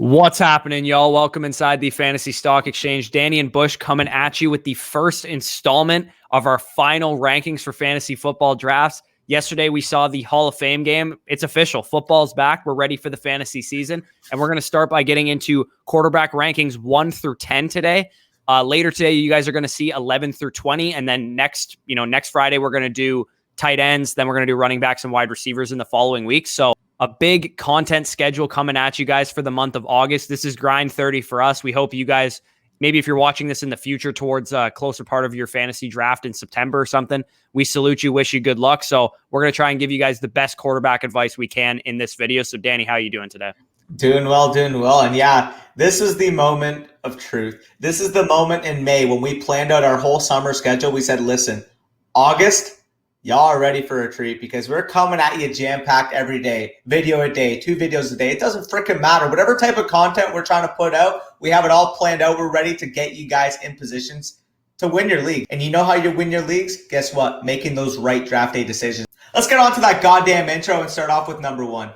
What's happening, y'all? Welcome inside the Fantasy Stock Exchange. Danny and Bush coming at you with the first installment of our final rankings for fantasy football drafts. Yesterday, we saw the Hall of Fame game. It's official. Football's back. We're ready for the fantasy season. And we're going to start by getting into quarterback rankings 1 through 10 today. Later today, you guys are going to see 11 through 20. And then next Friday, we're going to do tight ends. Then we're going to do running backs and wide receivers in the following week. So a big content schedule coming at you guys for the month of August. This is grind 30 for us. We hope you guys, maybe if you're watching this in the future towards a closer part of your fantasy draft in September or something, we salute you, wish you good luck. So we're going to try and give you guys the best quarterback advice we can in this video. So Danny, how are you doing today? Doing well. And yeah, this is the moment of truth. This is the moment in May when we planned out our whole summer schedule. We said, listen, August, y'all are ready for a treat because we're coming at you jam-packed every day, video a day, 2 videos a day. It doesn't freaking matter. Whatever type of content we're trying to put out, we have it all planned out. We're ready to get you guys in positions to win your league. And you know how you win your leagues? Guess what? Making those right draft day decisions. Let's get on to that goddamn intro and start off with number 1.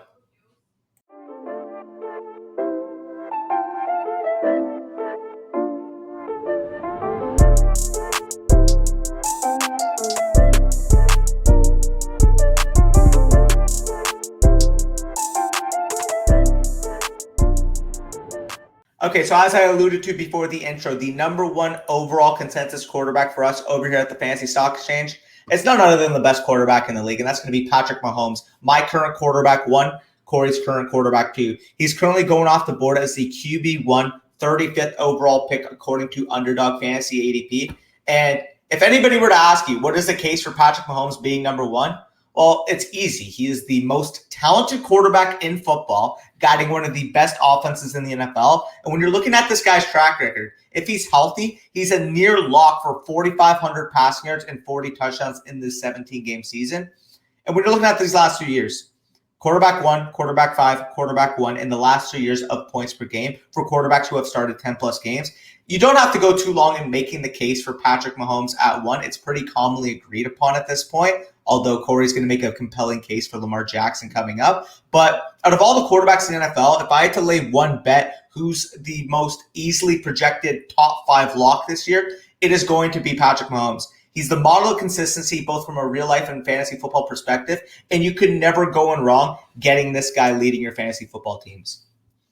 Okay, so as I alluded to before the intro, the number 1 overall consensus quarterback for us over here at the Fantasy Stock Exchange, it's none other than the best quarterback in the league, and that's going to be Patrick Mahomes, my current quarterback 1, Corey's current quarterback 2. He's currently going off the board as the QB1 35th overall pick according to Underdog Fantasy ADP. And if anybody were to ask you, what is the case for Patrick Mahomes being number 1? Well, it's easy. He is the most talented quarterback in football, guiding one of the best offenses in the NFL. And when you're looking at this guy's track record, if he's healthy, he's a near lock for 4,500 passing yards and 40 touchdowns in this 17-game season. And when you're looking at these last 2 years, quarterback 1, quarterback 5, quarterback 1 in the last 2 years of points per game for quarterbacks who have started 10-plus games. You don't have to go too long in making the case for Patrick Mahomes at 1. It's pretty commonly agreed upon at this point, although Corey's going to make a compelling case for Lamar Jackson coming up. But out of all the quarterbacks in the NFL, if I had to lay one bet who's the most easily projected top 5 lock this year, it is going to be Patrick Mahomes. He's the model of consistency, both from a real life and fantasy football perspective, and you could never go wrong getting this guy leading your fantasy football teams.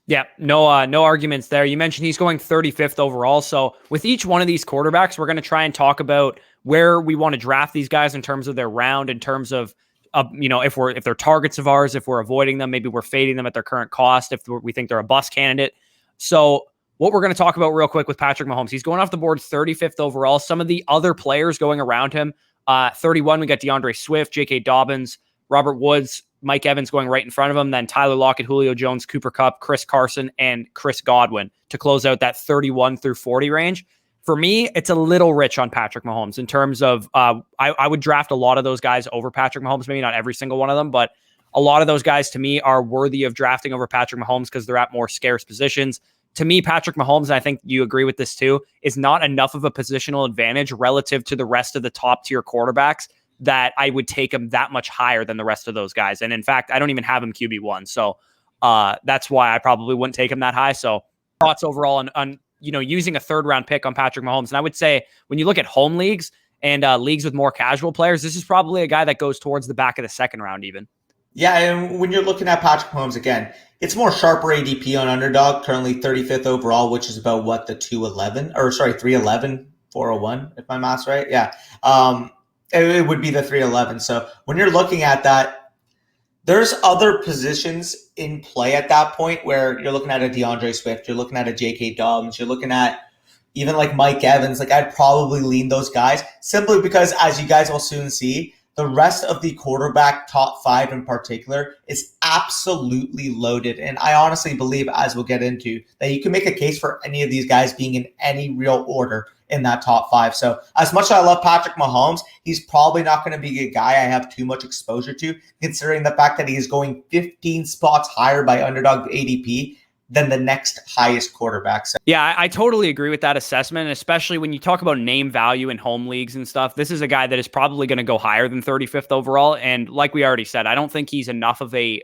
Yeah, no arguments there. You mentioned he's going 35th overall. So with each one of these quarterbacks, we're going to try and talk about where we want to draft these guys in terms of their round, in terms of, if they're targets of ours, if we're avoiding them, maybe we're fading them at their current cost, if we think they're a bust candidate. So what we're going to talk about real quick with Patrick Mahomes, he's going off the board 35th overall. Some of the other players going around him, 31, we got DeAndre Swift, J.K. Dobbins, Robert Woods, Mike Evans going right in front of him, then Tyler Lockett, Julio Jones, Cooper Kupp, Chris Carson, and Chris Godwin to close out that 31 through 40 range. For me, it's a little rich on Patrick Mahomes in terms of I would draft a lot of those guys over Patrick Mahomes, maybe not every single one of them, but a lot of those guys to me are worthy of drafting over Patrick Mahomes because they're at more scarce positions. To me, Patrick Mahomes, and I think you agree with this too, is not enough of a positional advantage relative to the rest of the top tier quarterbacks that I would take him that much higher than the rest of those guys. And in fact, I don't even have him QB1. So that's why I probably wouldn't take him that high. So thoughts overall on using a 3rd round pick on Patrick Mahomes. And I would say when you look at home leagues and leagues with more casual players, this is probably a guy that goes towards the back of the 2nd round even. Yeah, and when you're looking at Patrick Mahomes, again, it's more sharper ADP on Underdog, currently 35th overall, which is about the 311, 401, if my math's right. Yeah. It would be the 311. So when you're looking at that, there's other positions in play at that point where you're looking at a DeAndre Swift, you're looking at a J.K. Dobbins, you're looking at even like Mike Evans. Like I'd probably lean those guys simply because, as you guys will soon see, the rest of the quarterback top 5 in particular is absolutely loaded. And I honestly believe, as we'll get into, that you can make a case for any of these guys being in any real order in that top 5. So as much as I love Patrick Mahomes, he's probably not going to be a guy I have too much exposure to, considering the fact that he is going 15 spots higher by Underdog ADP than the next highest quarterback. So, yeah, I totally agree with that assessment, especially when you talk about name value in home leagues and stuff. This is a guy that is probably going to go higher than 35th overall. And like we already said, I don't think he's enough of a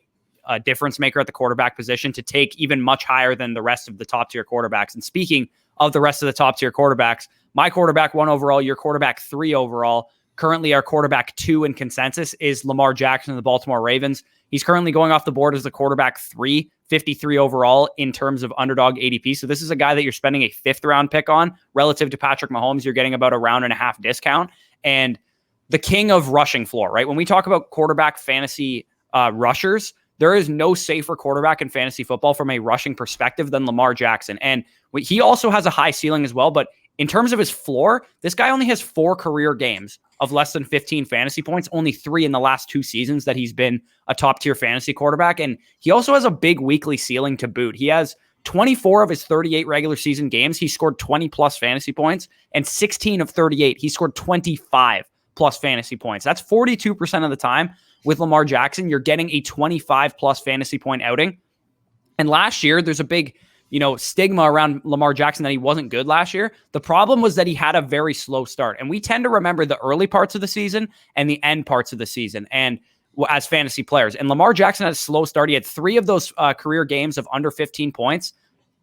a difference maker at the quarterback position to take even much higher than the rest of the top tier quarterbacks. And speaking of the rest of the top tier quarterbacks, my quarterback 1 overall, your quarterback 3 overall. Currently, our quarterback 2 in consensus is Lamar Jackson of the Baltimore Ravens. He's currently going off the board as the quarterback 3, 53 overall in terms of underdog ADP. So this is a guy that you're spending a 5th round pick on relative to Patrick Mahomes. You're getting about a round and a half discount. And the king of rushing floor, right? When we talk about quarterback fantasy rushers, there is no safer quarterback in fantasy football from a rushing perspective than Lamar Jackson. And he also has a high ceiling as well, but in terms of his floor, this guy only has 4 career games of less than 15 fantasy points, only 3 in the last 2 seasons that he's been a top tier fantasy quarterback. And he also has a big weekly ceiling to boot. He has 24 of his 38 regular season games. He scored 20 plus fantasy points, and 16 of 38, he scored 25 plus fantasy points. That's 42% of the time with Lamar Jackson. You're getting a 25 plus fantasy point outing. And last year, there's a big stigma around Lamar Jackson that he wasn't good last year. The problem was that he had a very slow start. And we tend to remember the early parts of the season and the end parts of the season and as fantasy players. And Lamar Jackson had a slow start. He had 3 of those career games of under 15 points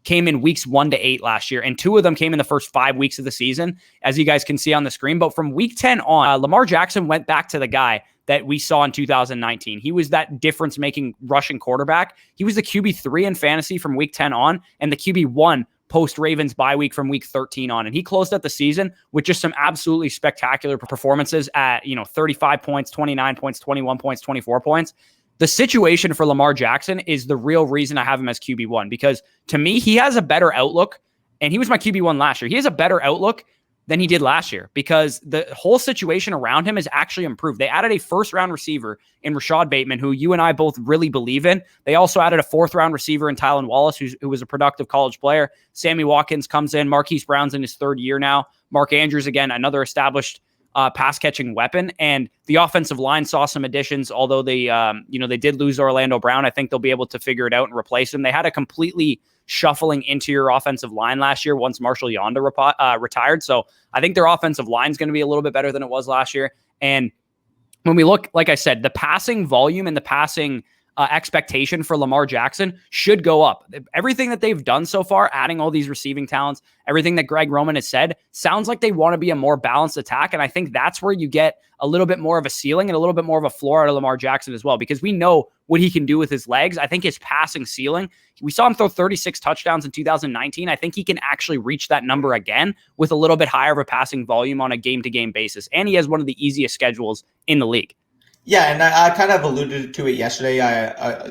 came in weeks 1 to 8 last year. And 2 of them came in the first 5 weeks of the season, as you guys can see on the screen. But from week 10 on, Lamar Jackson went back to the guy that we saw in 2019. He was that difference-making rushing quarterback. He was the QB3 in fantasy from week 10 on, and the QB1 post-Ravens bye week from week 13 on. And he closed out the season with just some absolutely spectacular performances at 35 points, 29 points, 21 points, 24 points. The situation for Lamar Jackson is the real reason I have him as QB1, because to me, he has a better outlook, and he was my QB1 last year. He has a better outlook than he did last year because the whole situation around him has actually improved. They added a 1st round receiver in Rashad Bateman, who you and I both really believe in. They also added a 4th round receiver in Tylan Wallace, who was a productive college player. Sammy Watkins comes in. Marquise Brown's in his 3rd year now. Mark Andrews, again, another established pass catching weapon. And the offensive line saw some additions, although they did lose Orlando Brown. I think they'll be able to figure it out and replace him. They had a completely shuffling interior offensive line last year once Marshall Yonda retired. So I think their offensive line is going to be a little bit better than it was last year. And when we look, like I said, the passing volume and the passing expectation for Lamar Jackson should go up. Everything that they've done so far, adding all these receiving talents, everything that Greg Roman has said, sounds like they want to be a more balanced attack. And I think that's where you get a little bit more of a ceiling and a little bit more of a floor out of Lamar Jackson as well, because we know what he can do with his legs. I think his passing ceiling, we saw him throw 36 touchdowns in 2019. I think he can actually reach that number again with a little bit higher of a passing volume on a game-to-game basis. And he has one of the easiest schedules in the league. Yeah, and I kind of alluded to it yesterday.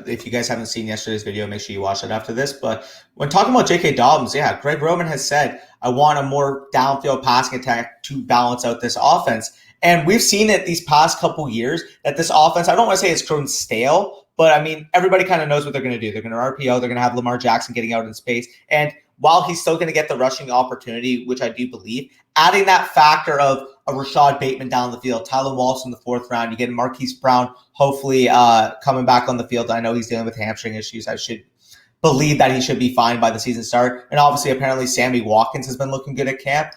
If you guys haven't seen yesterday's video, make sure you watch it after this. But when talking about J.K. Dobbins, yeah, Greg Roman has said, I want a more downfield passing attack to balance out this offense. And we've seen it these past couple years that this offense, I don't want to say it's grown stale, but I mean, everybody kind of knows what they're going to do. They're going to RPO. They're going to have Lamar Jackson getting out in space. And while he's still going to get the rushing opportunity, which I do believe, adding that factor of a Rashad Bateman down the field, Tylan Wallace in the 4th round, you get Marquise Brown hopefully coming back on the field. I know he's dealing with hamstring issues. I should believe that he should be fine by the season start. And obviously, apparently, Sammy Watkins has been looking good at camp.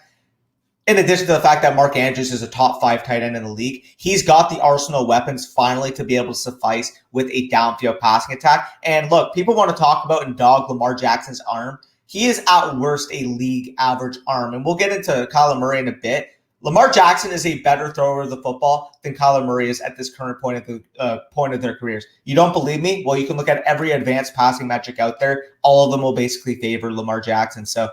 In addition to the fact that Mark Andrews is a top 5 tight end in the league, he's got the arsenal weapons finally to be able to suffice with a downfield passing attack. And look, people want to talk about and dog Lamar Jackson's arm. He is at worst a league average arm. And we'll get into Kyler Murray in a bit. Lamar Jackson is a better thrower of the football than Kyler Murray is at this current point of their careers. You don't believe me? Well, you can look at every advanced passing metric out there. All of them will basically favor Lamar Jackson. So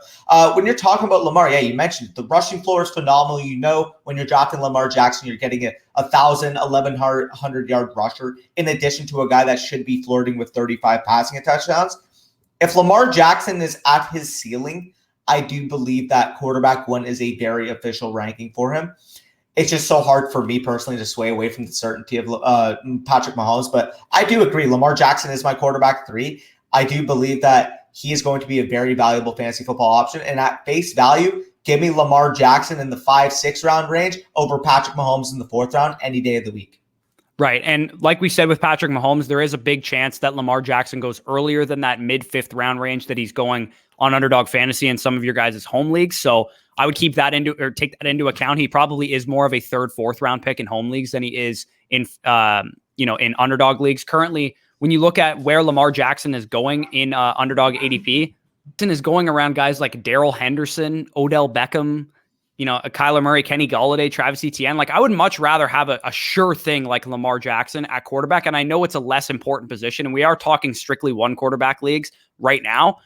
when you're talking about Lamar, yeah, you mentioned the rushing floor is phenomenal. You know, when you're drafting Lamar Jackson, you're getting a 1,100 yard rusher in addition to a guy that should be flirting with 35 passing touchdowns. If Lamar Jackson is at his ceiling, I do believe that quarterback 1 is a very official ranking for him. It's just so hard for me personally to sway away from the certainty of Patrick Mahomes. But I do agree. Lamar Jackson is my quarterback 3. I do believe that he is going to be a very valuable fantasy football option. And at face value, give me Lamar Jackson in the 5-6 round range over Patrick Mahomes in the 4th round any day of the week. Right. And like we said with Patrick Mahomes, there is a big chance that Lamar Jackson goes earlier than that mid-5th round range that he's going on Underdog Fantasy in some of your guys' home leagues. So I would take that into account. He probably is more of a 3rd, 4th round pick in home leagues than he is in in Underdog leagues. Currently, when you look at where Lamar Jackson is going in Underdog ADP, Jackson is going around guys like Darrell Henderson, Odell Beckham, Kyler Murray, Kenny Golladay, Travis Etienne. Like, I would much rather have a sure thing like Lamar Jackson at quarterback. And I know it's a less important position, and we are talking strictly one quarterback leagues right now.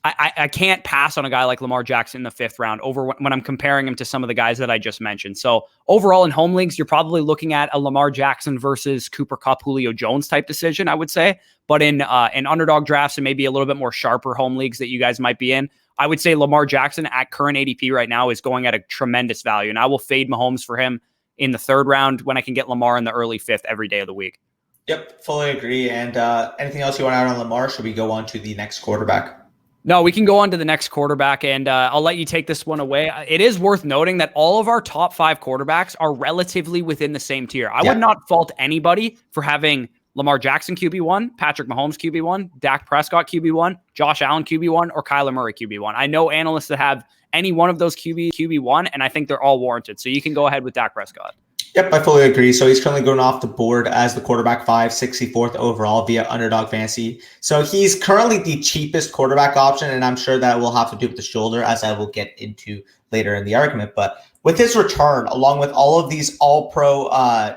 I can't pass on a guy like Lamar Jackson in the 5th round over when I'm comparing him to some of the guys that I just mentioned. So overall in home leagues, you're probably looking at a Lamar Jackson versus Cooper Kupp, Julio Jones type decision, I would say. But in underdog drafts and maybe a little bit more sharper home leagues that you guys might be in, I would say Lamar Jackson at current ADP right now is going at a tremendous value. And I will fade Mahomes for him in the 3rd round when I can get Lamar in the early 5th every day of the week. Yep, fully agree. And anything else you want to add on Lamar? Should we go on to the next quarterback? No, we can go on to the next quarterback, and I'll let you take this one away. It is worth noting that all of our top 5 quarterbacks are relatively within the same tier. I would not fault anybody for having Lamar Jackson QB1, Patrick Mahomes QB1, Dak Prescott QB1, Josh Allen QB1, or Kyler Murray QB1. I know analysts that have any one of those QB1, and I think they're all warranted. So you can go ahead with Dak Prescott. Yep, I fully agree. So he's currently going off the board as the quarterback 5, 64th overall via Underdog Fantasy. So he's currently the cheapest quarterback option, and I'm sure that will have to do with the shoulder, as I will get into later in the argument. But with his return, along with all of these all-pro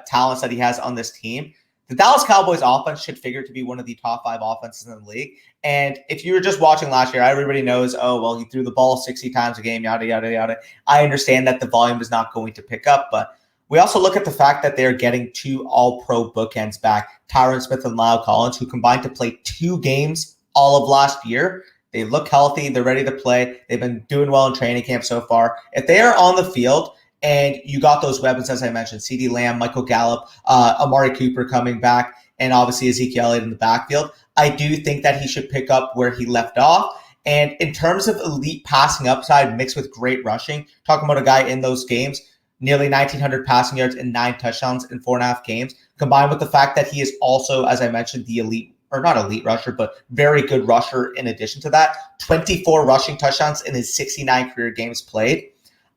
talents that he has on this team, the Dallas Cowboys offense should figure to be one of the top 5 offenses in the league. And if you were just watching last year, everybody knows, he threw the ball 60 times a game, yada, yada, yada. I understand that the volume is not going to pick up, but we also look at the fact that they're getting 2 all-pro bookends back, Tyron Smith and Lyle Collins, who combined to play 2 games all of last year. They look healthy. They're ready to play. They've been doing well in training camp so far. If they are on the field and you got those weapons, as I mentioned, CeeDee Lamb, Michael Gallup, Amari Cooper coming back, and obviously Ezekiel Elliott in the backfield, I do think that he should pick up where he left off. And in terms of elite passing upside mixed with great rushing, talking about a guy in those games, nearly 1,900 passing yards and 9 touchdowns in 4.5 games, combined with the fact that he is also, as I mentioned, the elite, or not elite rusher, but very good rusher in addition to that. 24 rushing touchdowns in his 69 career games played.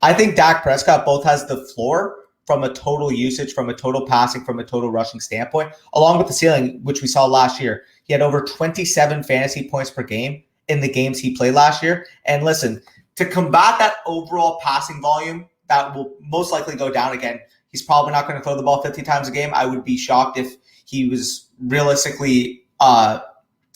I think Dak Prescott both has the floor from a total usage, from a total passing, from a total rushing standpoint, along with the ceiling, which we saw last year. He had over 27 fantasy points per game in the games he played last year. And listen, to combat that overall passing volume, that will most likely go down again. He's probably not going to throw the ball 50 times a game. I would be shocked if he was realistically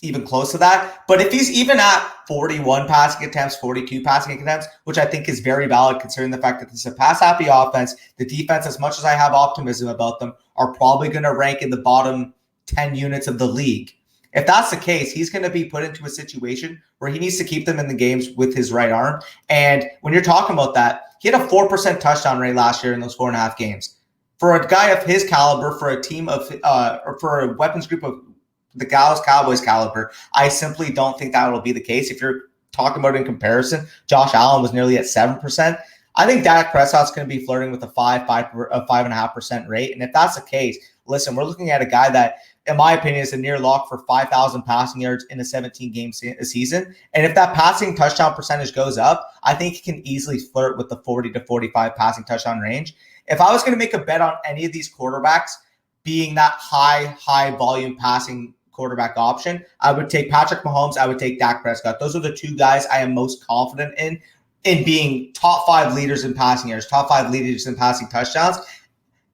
even close to that. But if he's even at 41 passing attempts, 42 passing attempts, which I think is very valid considering the fact that this is a pass-happy offense, the defense, as much as I have optimism about them, are probably going to rank in the bottom 10 units of the league. If that's the case, he's going to be put into a situation where he needs to keep them in the games with his right arm. And when you're talking about that, he had a 4% touchdown rate last year in those 4.5 games. For a guy of his caliber, for a team of, or for a weapons group of the Dallas Cowboys caliber, I simply don't think that will be the case. If you're talking about it in comparison, Josh Allen was nearly at 7%. I think Dak Prescott's going to be flirting with a 5.5% rate. And if that's the case, listen, we're looking at a guy that, in my opinion, is a near lock for 5,000 passing yards in a 17-game season. And if that passing touchdown percentage goes up, I think he can easily flirt with the 40 to 45 passing touchdown range. If I was going to make a bet on any of these quarterbacks being that high volume passing quarterback option, I would take Patrick Mahomes. I would take Dak Prescott. Those are the 2 guys I am most confident in being top 5 leaders in passing yards, top 5 leaders in passing touchdowns.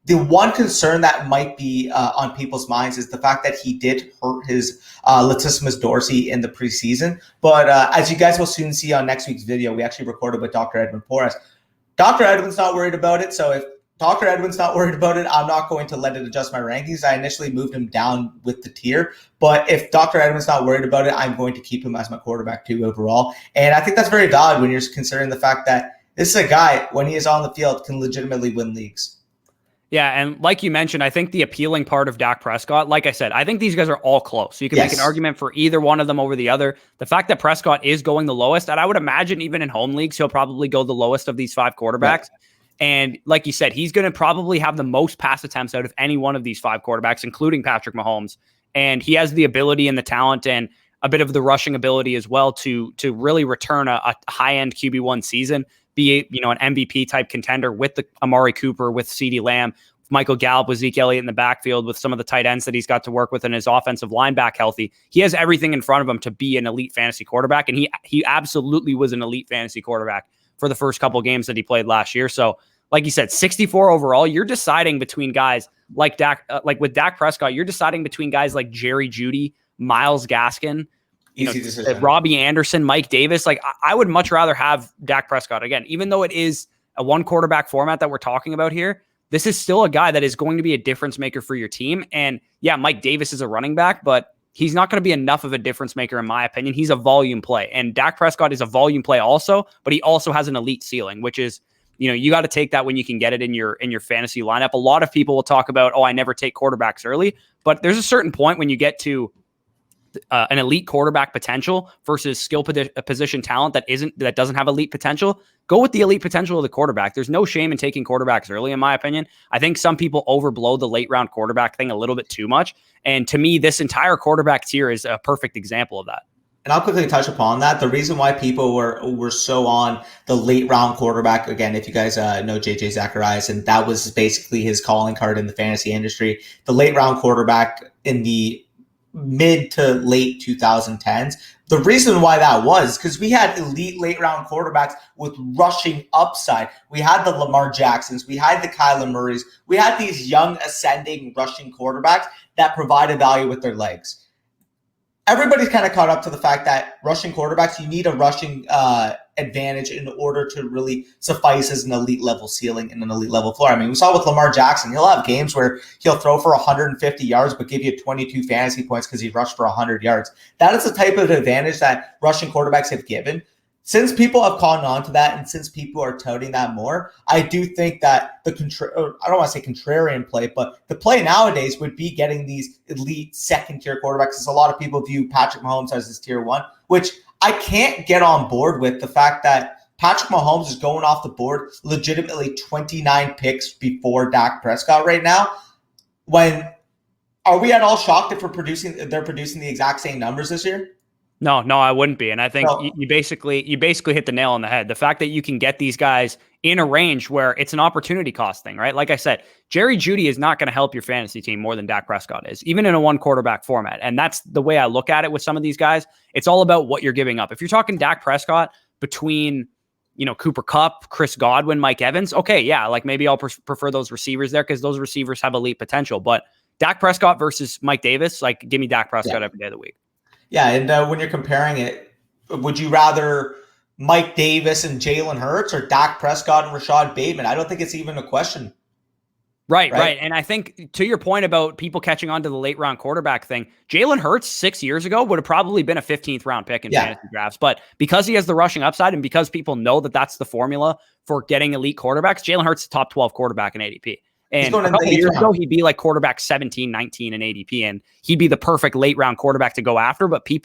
The one concern that might be on people's minds is the fact that he did hurt his latissimus dorsi in the preseason. But as you guys will soon see on next week's video, we actually recorded with Dr. Edwin Porras. Dr. Edwin's not worried about it. So if Dr. Edwin's not worried about it, I'm not going to let it adjust my rankings. I initially moved him down with the tier. But if Dr. Edwin's not worried about it, I'm going to keep him as my quarterback 2 overall. And I think that's very valid when you're considering the fact that this is a guy, when he is on the field, can legitimately win leagues. Yeah, and like you mentioned, I think the appealing part of Dak Prescott, like I said, I think these guys are all close. So you can make an argument for either one of them over the other. The fact that Prescott is going the lowest, and I would imagine even in home leagues, he'll probably go the lowest of these 5 quarterbacks. Right. And like you said, he's going to probably have the most pass attempts out of any one of these 5 quarterbacks, including Patrick Mahomes. And he has the ability and the talent and a bit of the rushing ability as well to really return a high-end QB1 season, be an MVP type contender with the Amari Cooper, with CeeDee Lamb, Michael Gallup with Zeke Elliott in the backfield, with some of the tight ends that he's got to work with, and his offensive line back healthy. He has everything in front of him to be an elite fantasy quarterback, and he absolutely was an elite fantasy quarterback for the first couple games that he played last year. So, like you said, 64 overall. You're deciding between guys like with Dak Prescott. You're deciding between guys like Jerry Jeudy, Myles Gaskin, Easy decision. Robbie Anderson, Mike Davis. Like, I would much rather have Dak Prescott. Again, even though it is a one quarterback format that we're talking about here, this is still a guy that is going to be a difference maker for your team. And yeah, Mike Davis is a running back, but he's not going to be enough of a difference maker, in my opinion. He's a volume play, and Dak Prescott is a volume play also, but he also has an elite ceiling, which is, you got to take that when you can get it in your fantasy lineup. A lot of people will talk about, I never take quarterbacks early, but there's a certain point when you get to an elite quarterback potential versus skill position talent that doesn't have elite potential. Go with the elite potential of the quarterback. There's no shame in taking quarterbacks early, in my opinion. I think some people overblow the late round quarterback thing a little bit too much. And to me, this entire quarterback tier is a perfect example of that. And I'll quickly touch upon that. The reason why people were so on the late round quarterback, again, if you guys know JJ Zacharias, and that was basically his calling card in the fantasy industry, the late round quarterback in the mid to late 2010s. The reason why that was because we had elite late round quarterbacks with rushing upside. We had the Lamar Jacksons, we had the Kyler Murrays, we had these young ascending rushing quarterbacks that provided value with their legs. Everybody's kind of caught up to the fact that rushing quarterbacks, you need a rushing advantage in order to really suffice as an elite level ceiling and an elite level floor. I mean, we saw with Lamar Jackson, he'll have games where he'll throw for 150 yards, but give you 22 fantasy points because he rushed for 100 yards. That is the type of advantage that rushing quarterbacks have given. Since people have caught on to that, and since people are touting that more, I do think that I don't want to say contrarian play, but the play nowadays would be getting these elite second-tier quarterbacks. Because a lot of people view Patrick Mahomes as his tier one, which I can't get on board with. The fact that Patrick Mahomes is going off the board legitimately 29 picks before Dak Prescott right now. Are we at all shocked if they're producing the exact same numbers this year? No, I wouldn't be. And I think you basically hit the nail on the head. The fact that you can get these guys in a range where it's an opportunity cost thing, right? Like I said, Jerry Jeudy is not going to help your fantasy team more than Dak Prescott is, even in a one quarterback format. And that's the way I look at it with some of these guys. It's all about what you're giving up. If you're talking Dak Prescott between, Cooper Kupp, Chris Godwin, Mike Evans, okay, yeah, like maybe I'll prefer those receivers there because those receivers have elite potential. But Dak Prescott versus Mike Davis, like give me Dak Prescott every day of the week. Yeah, and when you're comparing it, would you rather Mike Davis and Jalen Hurts or Dak Prescott and Rashad Bateman? I don't think it's even a question. Right. And I think to your point about people catching on to the late round quarterback thing, Jalen Hurts 6 years ago would have probably been a 15th round pick in fantasy drafts. But because he has the rushing upside and because people know that that's the formula for getting elite quarterbacks, Jalen Hurts is a top 12 quarterback in ADP. And a couple years ago, he'd be like quarterback 17, 19 in ADP, and he'd be the perfect late round quarterback to go after. But the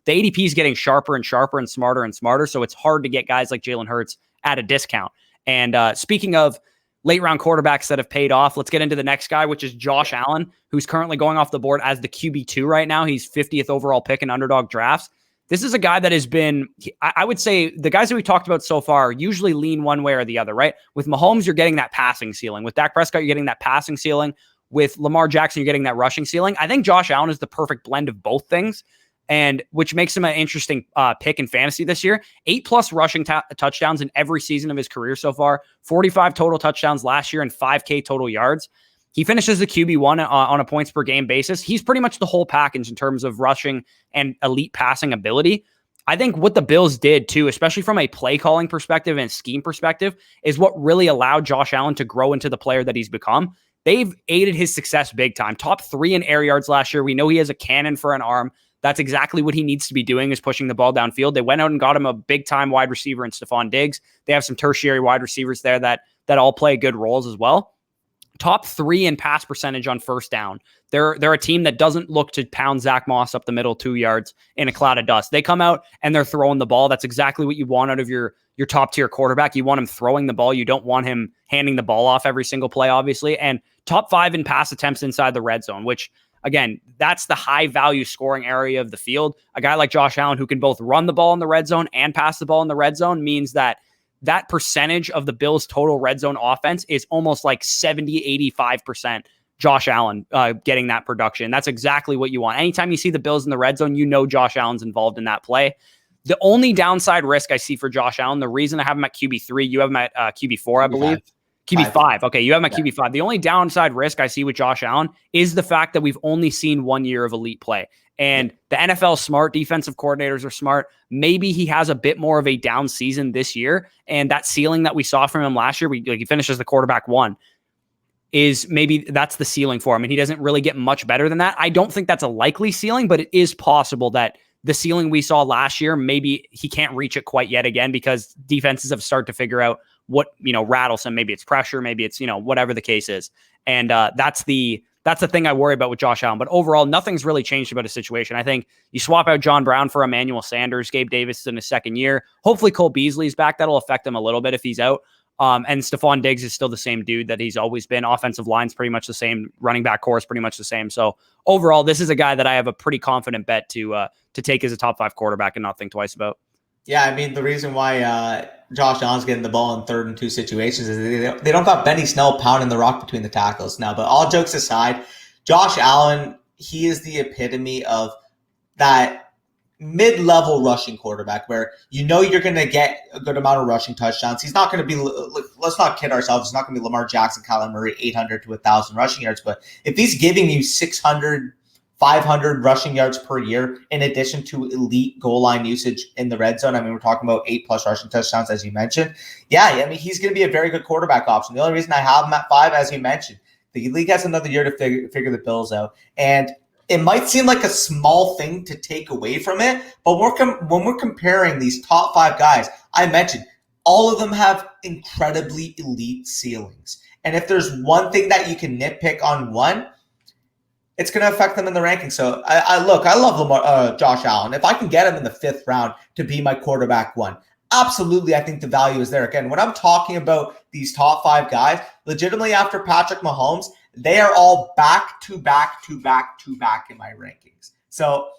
ADP is getting sharper and sharper and smarter. So it's hard to get guys like Jalen Hurts at a discount. And speaking of late round quarterbacks that have paid off, let's get into the next guy, which is Josh Allen, who's currently going off the board as the QB2 right now. He's 50th overall pick in Underdog drafts. This is a guy that has been, I would say the guys that we talked about so far usually lean one way or the other, right? With Mahomes, you're getting that passing ceiling. With Dak Prescott, you're getting that passing ceiling. With Lamar Jackson, you're getting that rushing ceiling. I think Josh Allen is the perfect blend of both things, and which makes him an interesting pick in fantasy this year. 8+ rushing touchdowns in every season of his career so far. 45 total touchdowns last year and 5K total yards. He finishes the QB1 on a points per game basis. He's pretty much the whole package in terms of rushing and elite passing ability. I think what the Bills did too, especially from a play calling perspective and scheme perspective, is what really allowed Josh Allen to grow into the player that he's become. They've aided his success big time. Top 3 in air yards last year. We know he has a cannon for an arm. That's exactly what he needs to be doing, is pushing the ball downfield. They went out and got him a big-time wide receiver in Stephon Diggs. They have some tertiary wide receivers there that all play good roles as well. Top 3 in pass percentage on first down. They're a team that doesn't look to pound Zach Moss up the middle 2 yards in a cloud of dust. They come out and they're throwing the ball. That's exactly what you want out of your top tier quarterback. You want him throwing the ball. You don't want him handing the ball off every single play, obviously. And top 5 in pass attempts inside the red zone, which, again, that's the high value scoring area of the field. A guy like Josh Allen who can both run the ball in the red zone and pass the ball in the red zone means that that percentage of the Bills' total red zone offense is almost like 70-85%. Josh Allen getting that production. That's exactly what you want. Anytime you see the Bills in the red zone, you know Josh Allen's involved in that play. The only downside risk I see for Josh Allen, the reason I have him at QB3, you have him at QB4, I believe. QB5. Okay, you have him at QB5. The only downside risk I see with Josh Allen is the fact that we've only seen 1 year of elite play. And the NFL is smart. Defensive coordinators are smart. Maybe he has a bit more of a down season this year. And that ceiling that we saw from him last year, he finished as the quarterback 1. Is maybe that's the ceiling for him, and he doesn't really get much better than that. I don't think that's a likely ceiling, but it is possible that the ceiling we saw last year, maybe he can't reach it quite yet again because defenses have started to figure out what, rattles him. Maybe it's pressure, maybe it's, whatever the case is. And that's the thing I worry about with Josh Allen. But overall, nothing's really changed about his situation. I think you swap out John Brown for Emmanuel Sanders, Gabe Davis in his second year. Hopefully Cole Beasley's back. That'll affect him a little bit if he's out. And Stephon Diggs is still the same dude that he's always been. Offensive line's pretty much the same. Running back core is pretty much the same. So overall, this is a guy that I have a pretty confident bet to take as a top 5 quarterback and not think twice about. Yeah, I mean, the reason why Josh Allen's getting the ball in 3rd and 2 situations is they don't got Benny Snell pounding the rock between the tackles now. But all jokes aside, Josh Allen, he is the epitome of that mid-level rushing quarterback where you're going to get a good amount of rushing touchdowns. He's not going to be, let's not kid ourselves, it's not going to be Lamar Jackson, Kyler Murray, 800 to 1,000 rushing yards. But if he's giving you 600, 500 rushing yards per year in addition to elite goal line usage in the red zone, I mean, we're talking about 8+ rushing touchdowns, as you mentioned. Yeah, I mean, he's going to be a very good quarterback option. The only reason I have him at 5, as you mentioned, the league has another year to figure the Bills out. And it might seem like a small thing to take away from it, but when we're comparing these top 5 guys, I mentioned all of them have incredibly elite ceilings. And if there's one thing that you can nitpick on one, it's going to affect them in the rankings. So I love Josh Allen. If I can get him in the 5th round to be my quarterback 1, absolutely, I think the value is there. Again, when I'm talking about these top 5 guys, legitimately after Patrick Mahomes, they are all back to back in my rankings. So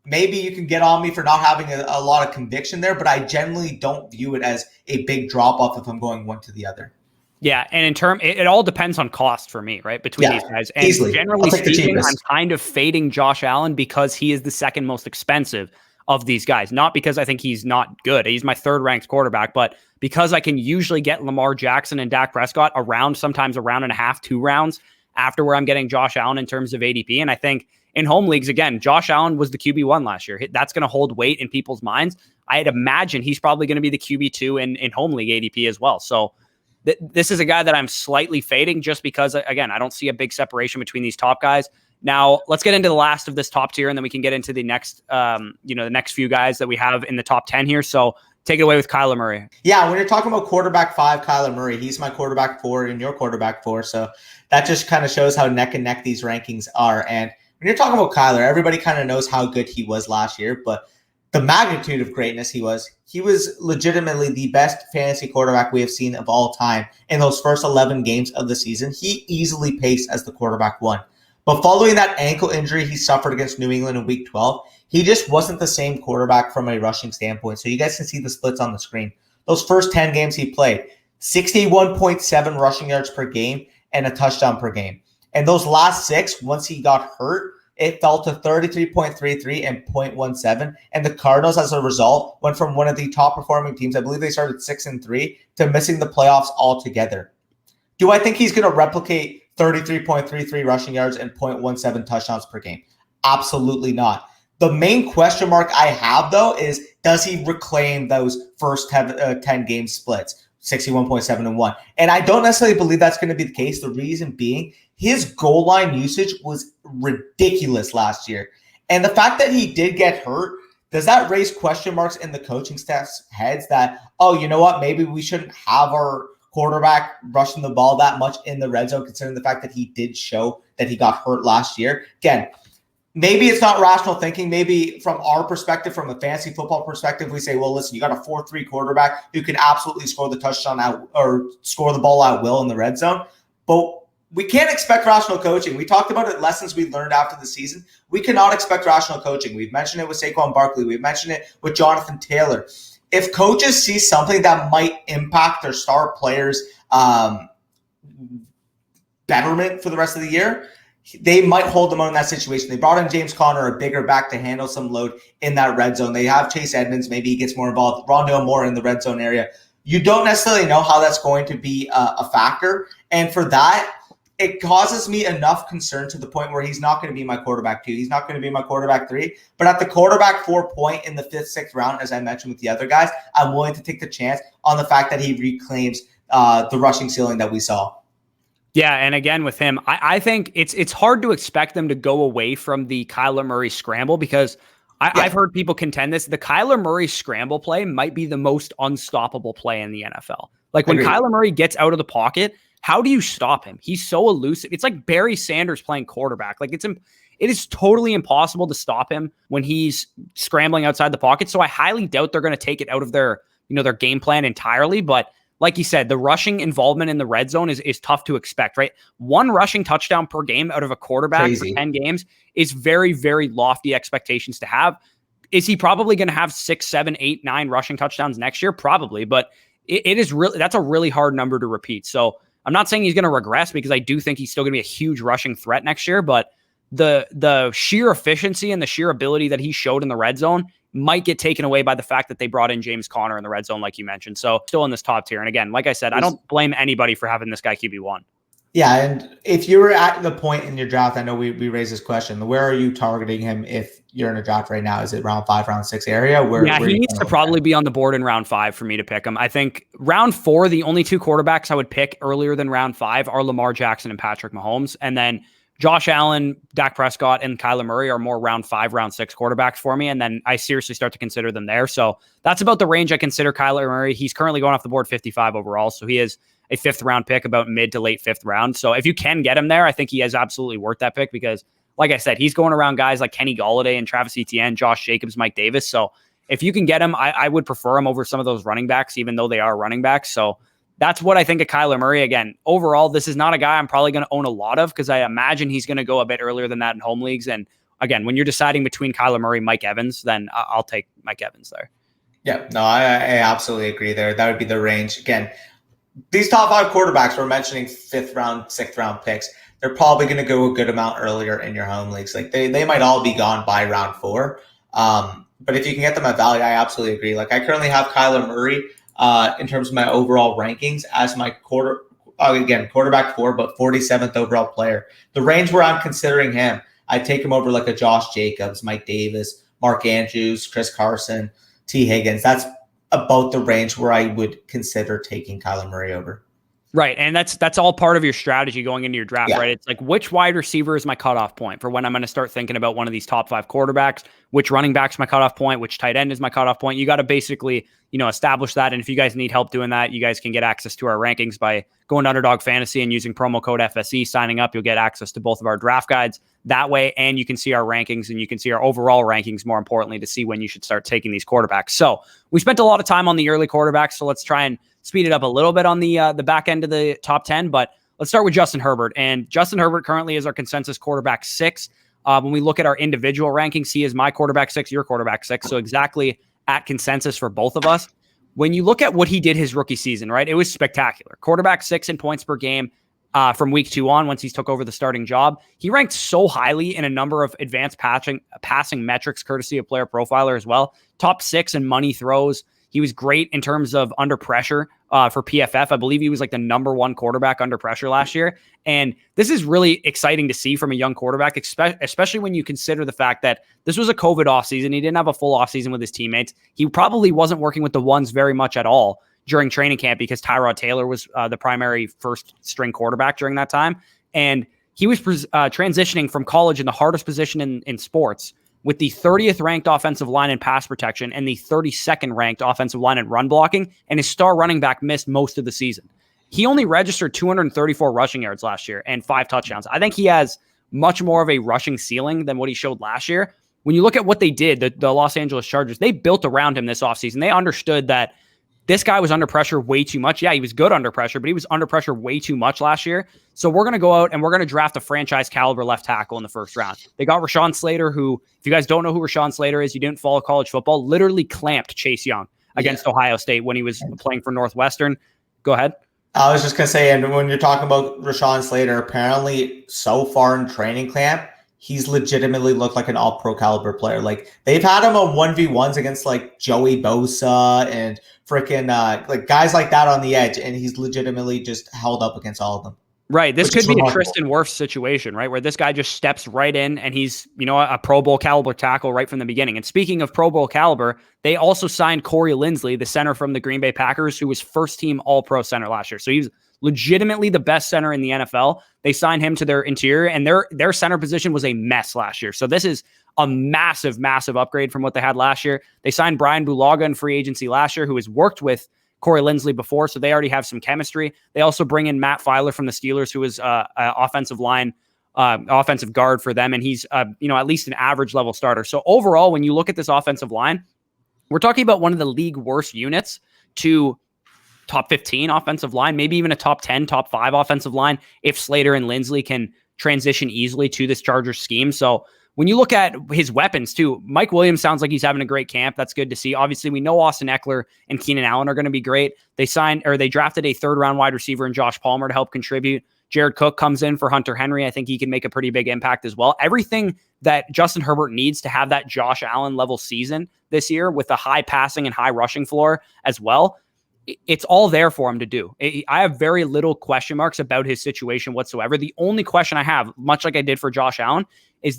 maybe you can get on me for not having a lot of conviction there, but I generally don't view it as a big drop off if I'm going one to the other. Yeah, and it all depends on cost for me, right? Between these guys. And easily. Generally speaking, I'm kind of fading Josh Allen because he is the second most expensive of these guys. Not because I think he's not good. He's my 3rd ranked quarterback, but because I can usually get Lamar Jackson and Dak Prescott sometimes a round and a half, 2 rounds after where I'm getting Josh Allen in terms of ADP. And I think in home leagues, again, Josh Allen was the QB1 last year. That's going to hold weight in people's minds. I'd imagine he's probably going to be the QB2 in home league ADP as well. So this is a guy that I'm slightly fading just because, again, I don't see a big separation between these top guys. Now, let's get into the last of this top tier, and then we can get into the next, the next few guys that we have in the top 10 here. So take it away with Kyler Murray. Yeah, when you're talking about quarterback 5, Kyler Murray, he's my quarterback 4 and your quarterback 4. So that just kind of shows how neck and neck these rankings are. And when you're talking about Kyler, everybody kind of knows how good he was last year, but the magnitude of greatness he was legitimately the best fantasy quarterback we have seen of all time in those first 11 games of the season. He easily paced as the quarterback 1. But following that ankle injury he suffered against New England in week 12, he just wasn't the same quarterback from a rushing standpoint. So you guys can see the splits on the screen. Those first 10 games he played, 61.7 rushing yards per game and a touchdown per game. And those last 6, once he got hurt, it fell to 33.33 and 0.17. And the Cardinals, as a result, went from one of the top performing teams, I believe they started 6-3, to missing the playoffs altogether. Do I think he's going to replicate 33.33 rushing yards and 0.17 touchdowns per game? Absolutely not. The main question mark I have, though, is does he reclaim those first 10 game splits, 61.7 and 1? And I don't necessarily believe that's going to be the case. The reason being, his goal line usage was ridiculous last year. And the fact that he did get hurt, does that raise question marks in the coaching staff's heads that, oh, you know what, maybe we shouldn't have our quarterback rushing the ball that much in the red zone, considering the fact that he did show that he got hurt last year? Again, maybe it's not rational thinking. Maybe from our perspective, from a fantasy football perspective, we say, well, listen, you got a 4-3 quarterback who can absolutely score the touchdown out or score the ball at will in the red zone. But we can't expect rational coaching. We talked about it, lessons we learned after the season. We cannot expect rational coaching. We've mentioned it with Saquon Barkley. We've mentioned it with Jonathan Taylor. if coaches see something that might impact their star players' betterment for the rest of the year, they might hold them on in that situation. They brought in James Conner, a bigger back, to handle some load in that red zone. They have Chase Edmonds. Maybe he gets more involved. Rondale Moore in the red zone area. You don't necessarily know how that's going to be a factor. And for that, it causes me enough concern to the point where he's not going to be my quarterback 2. He's not going to be my quarterback 3. But at the quarterback 4 point in the 5th, 6th round, as I mentioned with the other guys, I'm willing to take the chance on the fact that he reclaims the rushing ceiling that we saw. Yeah, and again with him, I think it's hard to expect them to go away from the Kyler Murray scramble because I've heard people contend this. The Kyler Murray scramble play might be the most unstoppable play in the NFL. Like when Kyler Murray gets out of the pocket, how do you stop him? He's so elusive. It's like Barry Sanders playing quarterback. Like it is totally impossible to stop him when he's scrambling outside the pocket. So I highly doubt they're going to take it out of their game plan entirely. But like you said, the rushing involvement in the red zone is tough to expect, right? 1 rushing touchdown per game out of a quarterback for 10 games is very, very lofty expectations to have. Is he probably going to have 6, 7, 8, 9 rushing touchdowns next year? Probably, but that's a really hard number to repeat. So I'm not saying he's going to regress because I do think he's still going to be a huge rushing threat next year, but the sheer efficiency and the sheer ability that he showed in the red zone might get taken away by the fact that they brought in James Conner in the red zone, like you mentioned. So still in this top tier. And again, like I said, I don't blame anybody for having this guy QB1. Yeah, and if you were at the point in your draft, I know we raised this question, where are you targeting him if you're in a draft right now? Is it round 5, round 6 area? Where he needs to probably be on the board in round 5 for me to pick him. I think round 4, the only 2 quarterbacks I would pick earlier than round 5 are Lamar Jackson and Patrick Mahomes. And then Josh Allen, Dak Prescott, and Kyler Murray are more round 5, round 6 quarterbacks for me. And then I seriously start to consider them there. So that's about the range I consider Kyler Murray. He's currently going off the board 55 overall. So he is a 5th round pick, about mid to late 5th round. So if you can get him there, I think he is absolutely worth that pick because, like I said, he's going around guys like Kenny Golladay and Travis Etienne, Josh Jacobs, Mike Davis. So if you can get him, I would prefer him over some of those running backs, even though they are running backs. So that's what I think of Kyler Murray. Again, overall, this is not a guy I'm probably going to own a lot of because I imagine he's going to go a bit earlier than that in home leagues. And again, when you're deciding between Kyler Murray and Mike Evans, then I'll take Mike Evans there. Yeah, no, I absolutely agree there. That would be the range. Again, these top 5 quarterbacks we're mentioning 5th round, 6th round picks. They're probably going to go a good amount earlier in your home leagues. Like they might all be gone by round 4. But if you can get them at value, I absolutely agree. Like I currently have Kyler Murray in terms of my overall rankings as my quarterback 4, but 47th overall player. The range where I'm considering him, I take him over like a Josh Jacobs, Mike Davis, Mark Andrews, Chris Carson, T. Higgins. That's about the range where I would consider taking Kyler Murray over. Right. And that's all part of your strategy going into your draft, right? It's like, which wide receiver is my cutoff point for when I'm going to start thinking about one of these top 5 quarterbacks, which running back's my cutoff point, which tight end is my cutoff point. You got to basically, establish that. And if you guys need help doing that, you guys can get access to our rankings by going to Underdog Fantasy and using promo code FSE, signing up. You'll get access to both of our draft guides that way. And you can see our rankings and you can see our overall rankings, more importantly, to see when you should start taking these quarterbacks. So we spent a lot of time on the early quarterbacks. So let's try and speed it up a little bit on the back end of the top 10, but let's start with Justin Herbert. And Justin Herbert currently is our consensus quarterback 6. When we look at our individual rankings, he is my quarterback 6, your quarterback 6. So exactly at consensus for both of us. When you look at what he did his rookie season, right, it was spectacular. Quarterback 6 in points per game from week 2 on, once he took over the starting job. He ranked so highly in a number of advanced passing metrics, courtesy of Player Profiler as well. Top 6 in money throws. He was great in terms of under pressure for PFF. I believe he was like the number 1 quarterback under pressure last year. And this is really exciting to see from a young quarterback, especially when you consider the fact that this was a COVID offseason. He didn't have a full offseason with his teammates. He probably wasn't working with the ones very much at all during training camp because Tyrod Taylor was the primary first string quarterback during that time. And he was transitioning from college in the hardest position in sports with the 30th ranked offensive line in pass protection and the 32nd ranked offensive line in run blocking, and his star running back missed most of the season. He only registered 234 rushing yards last year and 5 touchdowns. I think he has much more of a rushing ceiling than what he showed last year. When you look at what they did, the Los Angeles Chargers, they built around him this offseason. They understood that this guy was under pressure way too much. Yeah, he was good under pressure, but he was under pressure way too much last year. So we're going to go out and we're going to draft a franchise caliber left tackle in the first round. They got Rashawn Slater, who, if you guys don't know who Rashawn Slater is, you didn't follow college football, literally clamped Chase Young against Ohio State when he was playing for Northwestern. Go ahead. I was just going to say, and when you're talking about Rashawn Slater, apparently so far in training camp, he's legitimately looked like an all-pro caliber player. Like, they've had him on 1v1s against, like, Joey Bosa and freaking like guys like that on the edge, and he's legitimately just held up against all of them. Right. This could be a Tristan Wirfs situation, right? Where this guy just steps right in and he's, a Pro Bowl caliber tackle right from the beginning. And speaking of Pro Bowl caliber, they also signed Corey Linsley, the center from the Green Bay Packers, who was first team All-Pro center last year. So he's legitimately the best center in the NFL. They signed him to their interior, and their center position was a mess last year. So this is a massive, massive upgrade from what they had last year. They signed Brian Bulaga in free agency last year, who has worked with Corey Linsley before, so they already have some chemistry. They also bring in Matt Filer from the Steelers, who is offensive guard for them, and he's at least an average level starter. So overall, when you look at this offensive line, we're talking about one of the league worst units to top 15 offensive line, maybe even a top 10, top 5 offensive line if Slater and Linsley can transition easily to this Chargers scheme. So when you look at his weapons too, Mike Williams sounds like he's having a great camp. That's good to see. Obviously, we know Austin Eckler and Keenan Allen are going to be great. They drafted a 3rd-round wide receiver in Josh Palmer to help contribute. Jared Cook comes in for Hunter Henry. I think he can make a pretty big impact as well. Everything that Justin Herbert needs to have that Josh Allen level season this year with a high passing and high rushing floor as well, it's all there for him to do. I have very little question marks about his situation whatsoever. The only question I have, much like I did for Josh Allen, is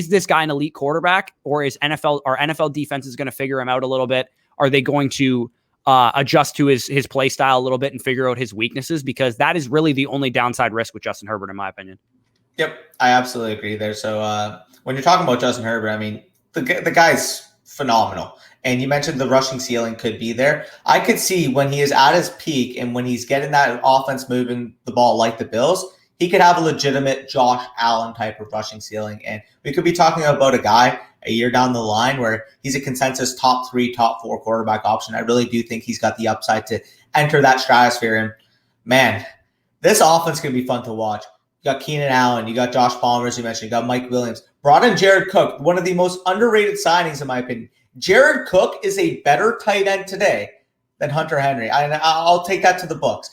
this guy an elite quarterback, or are NFL defenses going to figure him out a little bit? Are they going to adjust to his play style a little bit and figure out his weaknesses? Because that is really the only downside risk with Justin Herbert, in my opinion. Yep, I absolutely agree there. So when you're talking about Justin Herbert, I mean, the guy's phenomenal. And you mentioned the rushing ceiling could be there. I could see when he is at his peak and when he's getting that offense moving the ball like the Bills, he could have a legitimate Josh Allen type of rushing ceiling. And we could be talking about a guy a year down the line where he's a consensus top 3, top 4 quarterback option. I really do think he's got the upside to enter that stratosphere. And man, this offense could be fun to watch. You got Keenan Allen, you got Josh Palmer, as you mentioned, you got Mike Williams. Brought in Jared Cook, one of the most underrated signings in my opinion. Jared Cook is a better tight end today than Hunter Henry. I'll take that to the books.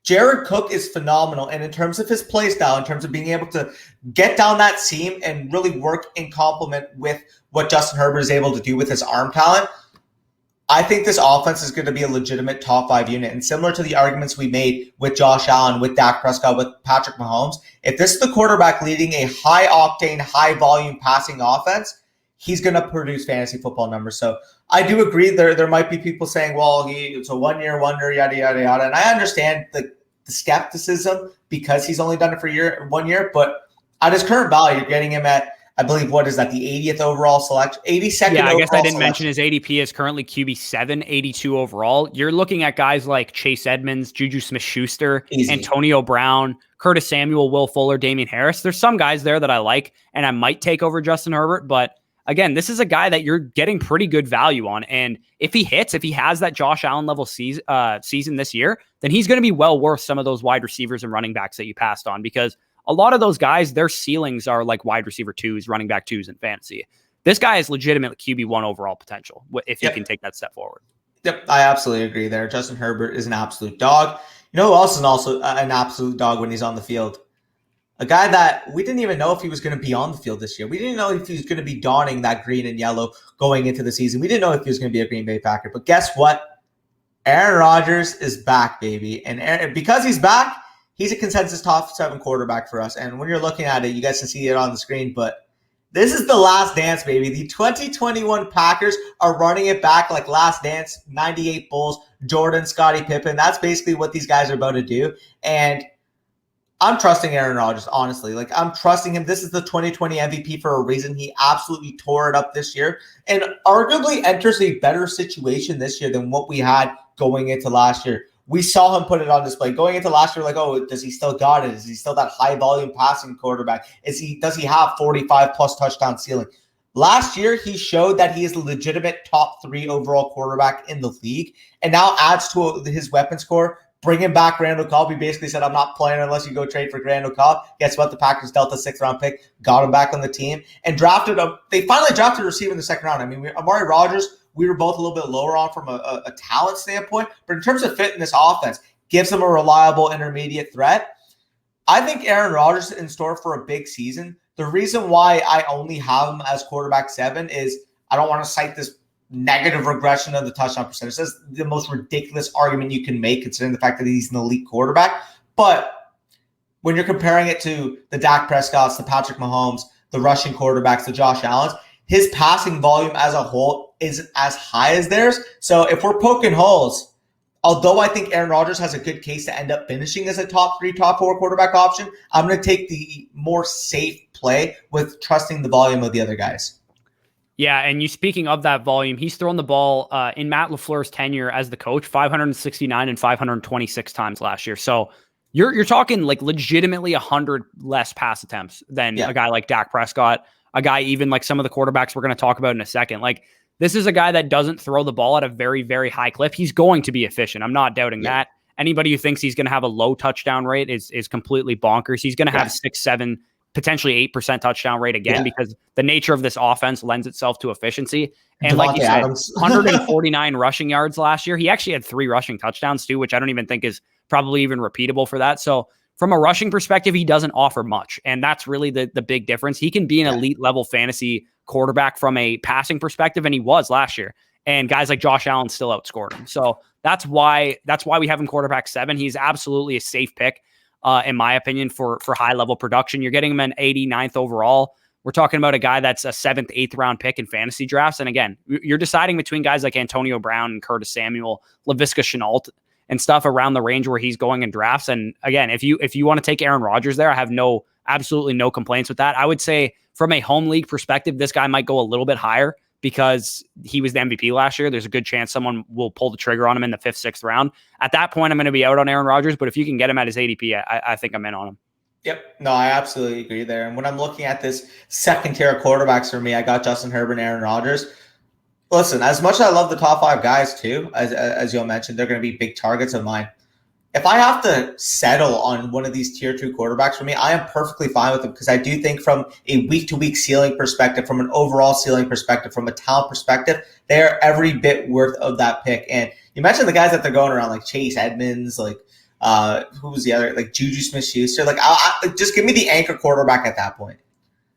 Jared Cook is phenomenal. And in terms of his play style, in terms of being able to get down that seam and really work in complement with what Justin Herbert is able to do with his arm talent, I think this offense is going to be a legitimate top 5 unit. And similar to the arguments we made with Josh Allen, with Dak Prescott, with Patrick Mahomes, if this is the quarterback leading a high-octane, high-volume passing offense, he's going to produce fantasy football numbers. So I do agree there might be people saying, well, it's a one-year wonder, yada, yada, yada. And I understand the skepticism because he's only done it for 1 year. But at his current value, you're getting him at, I believe, what is that, the 80th overall selection? 82nd Yeah, I guess I didn't selection. mention his ADP is currently QB7, 82 overall. You're looking at guys like Chase Edmonds, Juju Smith-Schuster, Antonio Brown, Curtis Samuel, Will Fuller, Damian Harris. There's some guys there that I like and I might take over Justin Herbert, but again, this is a guy that you're getting pretty good value on. And if he has that Josh Allen level season this year, then he's going to be well worth some of those wide receivers and running backs that you passed on, because a lot of those guys, their ceilings are like wide receiver 2s, running back 2s in fantasy. This guy is legitimate QB1 overall potential if he can take that step forward. Yep, I absolutely agree there. Justin Herbert is an absolute dog. You know who else is also an absolute dog when he's on the field? A guy that we didn't even know if he was going to be on the field this year. We didn't know if he was going to be donning that green and yellow going into the season. We didn't know if he was going to be a Green Bay Packer. But guess what? Aaron Rodgers is back, baby. And because he's back, he's a consensus top 7 quarterback for us. And when you're looking at it, you guys can see it on the screen. But this is the last dance, baby. The 2021 Packers are running it back like last dance, 98 Bulls, Jordan, Scottie Pippen. That's basically what these guys are about to do. And I'm trusting Aaron Rodgers, honestly. Like, I'm trusting him. This is the 2020 MVP for a reason. He absolutely tore it up this year and arguably enters a better situation this year than what we had going into last year. We saw him put it on display. Going into last year, like, oh, does he still got it? Is he still that high-volume passing quarterback? Does he have 45-plus touchdown ceiling? Last year, he showed that he is a legitimate top 3 overall quarterback in the league, and now adds to his weapons core. Bringing back Randall Cobb. He basically said, I'm not playing unless you go trade for Randall Cobb. Guess what? The Packers dealt a 6th-round pick, got him back on the team, and drafted him. They finally drafted a receiver in the 2nd round. I mean, Amari Rodgers we were both a little bit lower on from a talent standpoint. But in terms of fit in this offense, gives them a reliable intermediate threat. I think Aaron Rodgers is in store for a big season. The reason why I only have him as quarterback 7 is I don't want to cite this negative regression of the touchdown percentage. That's the most ridiculous argument you can make considering the fact that he's an elite quarterback. But when you're comparing it to the Dak Prescotts, the Patrick Mahomes, the rushing quarterbacks, the Josh Allens, his passing volume as a whole isn't as high as theirs. So if we're poking holes, although I think Aaron Rodgers has a good case to end up finishing as a top 3, top 4 quarterback option, I'm going to take the more safe play with trusting the volume of the other guys. Yeah, and speaking of that volume, he's thrown the ball in Matt LaFleur's tenure as the coach 569 and 526 times last year. So you're talking like legitimately 100 less pass attempts than a guy like Dak Prescott, a guy even like some of the quarterbacks we're going to talk about in a second. Like this is a guy that doesn't throw the ball at a very, very high clip. He's going to be efficient. I'm not doubting that. Anybody who thinks he's going to have a low touchdown rate is completely bonkers. He's going to have 6, 7, potentially 8% touchdown rate again because the nature of this offense lends itself to efficiency. And like you said, 149 rushing yards last year. He actually had 3 rushing touchdowns too, which I don't even think is probably even repeatable for that. So from a rushing perspective, he doesn't offer much. And that's really the big difference. He can be an elite level fantasy quarterback from a passing perspective, and he was last year. And guys like Josh Allen still outscored him. So that's why we have him quarterback 7. He's absolutely a safe pick. In my opinion, for high level production. You're getting him an 89th overall. We're talking about a guy that's a 7th, 8th round pick in fantasy drafts. And again, you're deciding between guys like Antonio Brown and Curtis Samuel, Laviska Shenault, and stuff around the range where he's going in drafts. And again, if you want to take Aaron Rodgers there, I have absolutely no complaints with that. I would say from a home league perspective, this guy might go a little bit higher because he was the MVP last year. There's a good chance someone will pull the trigger on him in the 5th, 6th round. At that point, I'm going to be out on Aaron Rodgers, but if you can get him at his ADP, I think I'm in on him. Yep. No, I absolutely agree there. And when I'm looking at this second tier of quarterbacks for me, I got Justin Herbert and Aaron Rodgers. Listen, as much as I love the top 5 guys too, as you mentioned, they're going to be big targets of mine. If I have to settle on one of these tier 2 quarterbacks for me, I am perfectly fine with them because I do think from a week-to-week ceiling perspective, from an overall ceiling perspective, from a talent perspective, they are every bit worth of that pick. And you mentioned the guys that they're going around, like Chase Edmonds, like who was the other, like Juju Smith-Schuster. Like, just give me the anchor quarterback at that point.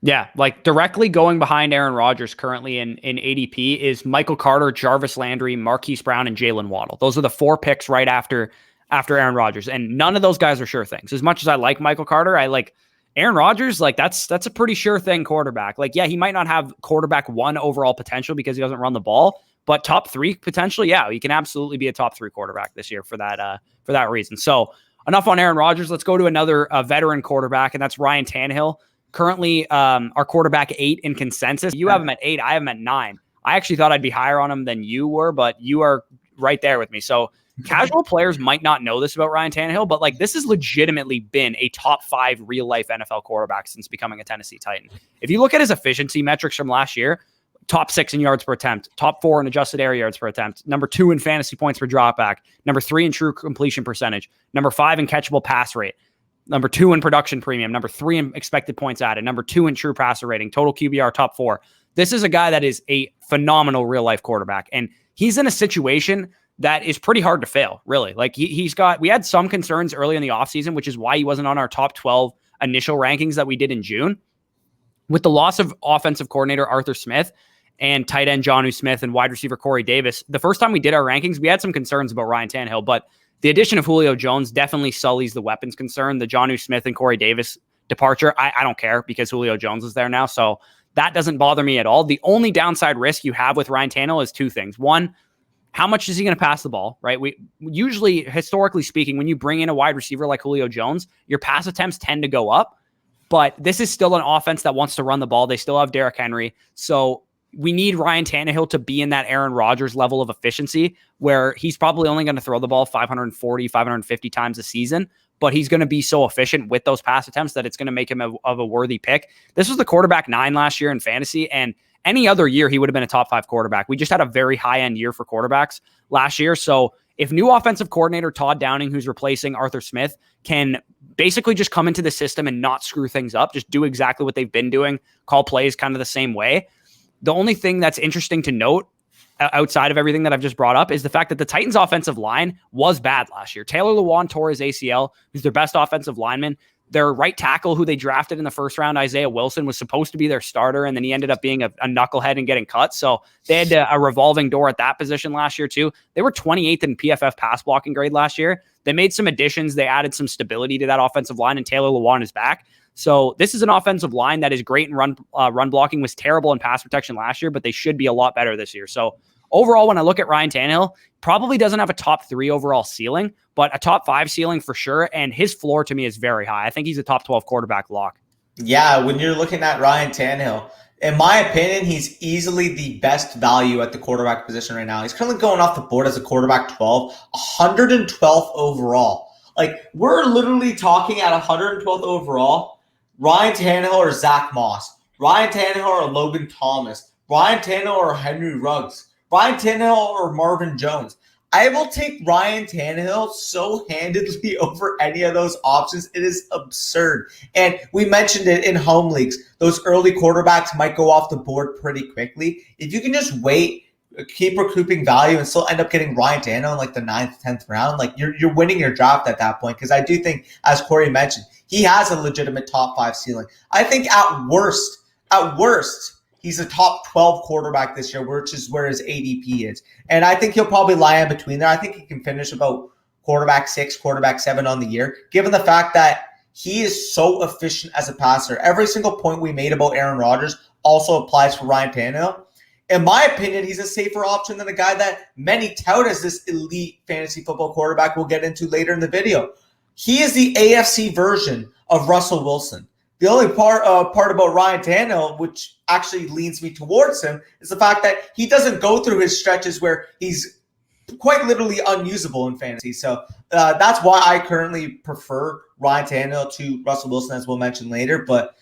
Yeah, like directly going behind Aaron Rodgers currently in ADP is Michael Carter, Jarvis Landry, Marquise Brown, and Jalen Waddle. Those are the 4 picks right after Aaron Rodgers. And none of those guys are sure things. As much as I like Michael Carter, I like Aaron Rodgers. Like that's a pretty sure thing quarterback. Like, yeah, he might not have quarterback 1 overall potential because he doesn't run the ball, but top 3 potential. Yeah, he can absolutely be a top 3 quarterback this year for that reason. So enough on Aaron Rodgers. Let's go to another veteran quarterback, and that's Ryan Tannehill. Currently our quarterback 8 in consensus. You have him at 8. I have him at 9. I actually thought I'd be higher on him than you were, but you are right there with me. So casual players might not know this about Ryan Tannehill, but like this has legitimately been a top 5 real life NFL quarterback since becoming a Tennessee Titan. If you look at his efficiency metrics from last year, top 6 in yards per attempt, top 4 in adjusted air yards per attempt, number 2 in fantasy points per dropback, number 3 in true completion percentage, number 5 in catchable pass rate, number 2 in production premium, number 3 in expected points added, number 2 in true passer rating, total QBR top 4. This is a guy that is a phenomenal real life quarterback. And he's in a situation that is pretty hard to fail, really. Like we had some concerns early in the offseason, which is why he wasn't on our top 12 initial rankings that we did in June. With the loss of offensive coordinator Arthur Smith and tight end Jonnu Smith and wide receiver Corey Davis, the first time we did our rankings, we had some concerns about Ryan Tannehill, but the addition of Julio Jones definitely sullies the weapons concern. The Jonnu Smith and Corey Davis departure, I don't care because Julio Jones is there now, so that doesn't bother me at all. The only downside risk you have with Ryan Tannehill is 2 things. One, how much is he going to pass the ball, right? We usually, historically speaking, when you bring in a wide receiver like Julio Jones, your pass attempts tend to go up, but this is still an offense that wants to run the ball. They still have Derrick Henry. So we need Ryan Tannehill to be in that Aaron Rodgers level of efficiency where he's probably only going to throw the ball 540, 550 times a season, but he's going to be so efficient with those pass attempts that it's going to make him of a worthy pick. This was the quarterback 9 last year in fantasy, and any other year, he would have been a top 5 quarterback. We just had a very high-end year for quarterbacks last year. So if new offensive coordinator Todd Downing, who's replacing Arthur Smith, can basically just come into the system and not screw things up, just do exactly what they've been doing, call plays kind of the same way. The only thing that's interesting to note outside of everything that I've just brought up is the fact that the Titans offensive line was bad last year. Taylor Lewan tore his ACL, who's their best offensive lineman. Their right tackle, who they drafted in the first round, Isaiah Wilson, was supposed to be their starter, and then he ended up being a knucklehead and getting cut. So they had a revolving door at that position last year too. They were 28th in PFF pass blocking grade last year. They made some additions. They added some stability to that offensive line, and Taylor Lewan is back. So this is an offensive line that is great in run blocking, was terrible in pass protection last year, but they should be a lot better this year. So overall, when I look at Ryan Tannehill, probably doesn't have a top 3 overall ceiling, but a top 5 ceiling for sure. And his floor to me is very high. I think he's a top 12 quarterback lock. Yeah, when you're looking at Ryan Tannehill, in my opinion, he's easily the best value at the quarterback position right now. He's currently going off the board as a quarterback 12, 112th overall. Like, we're literally talking at 112th overall, Ryan Tannehill or Zach Moss, Ryan Tannehill or Logan Thomas, Ryan Tannehill or Henry Ruggs, Ryan Tannehill or Marvin Jones. I will take Ryan Tannehill so handedly over any of those options. It is absurd. And we mentioned it in home leagues. Those early quarterbacks might go off the board pretty quickly. If you can just wait, keep recouping value, and still end up getting Ryan Tannehill in like the 9th, 10th round, like you're winning your draft at that point. Because I do think, as Corey mentioned, he has a legitimate top 5 ceiling. I think at worst, he's a top 12 quarterback this year, which is where his ADP is. And I think he'll probably lie in between there. I think he can finish about quarterback 6, quarterback 7 on the year, given the fact that he is so efficient as a passer. Every single point we made about Aaron Rodgers also applies for Ryan Tannehill. In my opinion, he's a safer option than a guy that many tout as this elite fantasy football quarterback we'll get into later in the video. He is the AFC version of Russell Wilson. The only part about Ryan Tannehill, which actually leans me towards him, is the fact that he doesn't go through his stretches where he's quite literally unusable in fantasy. So that's why I currently prefer Ryan Tannehill to Russell Wilson, as we'll mention later. But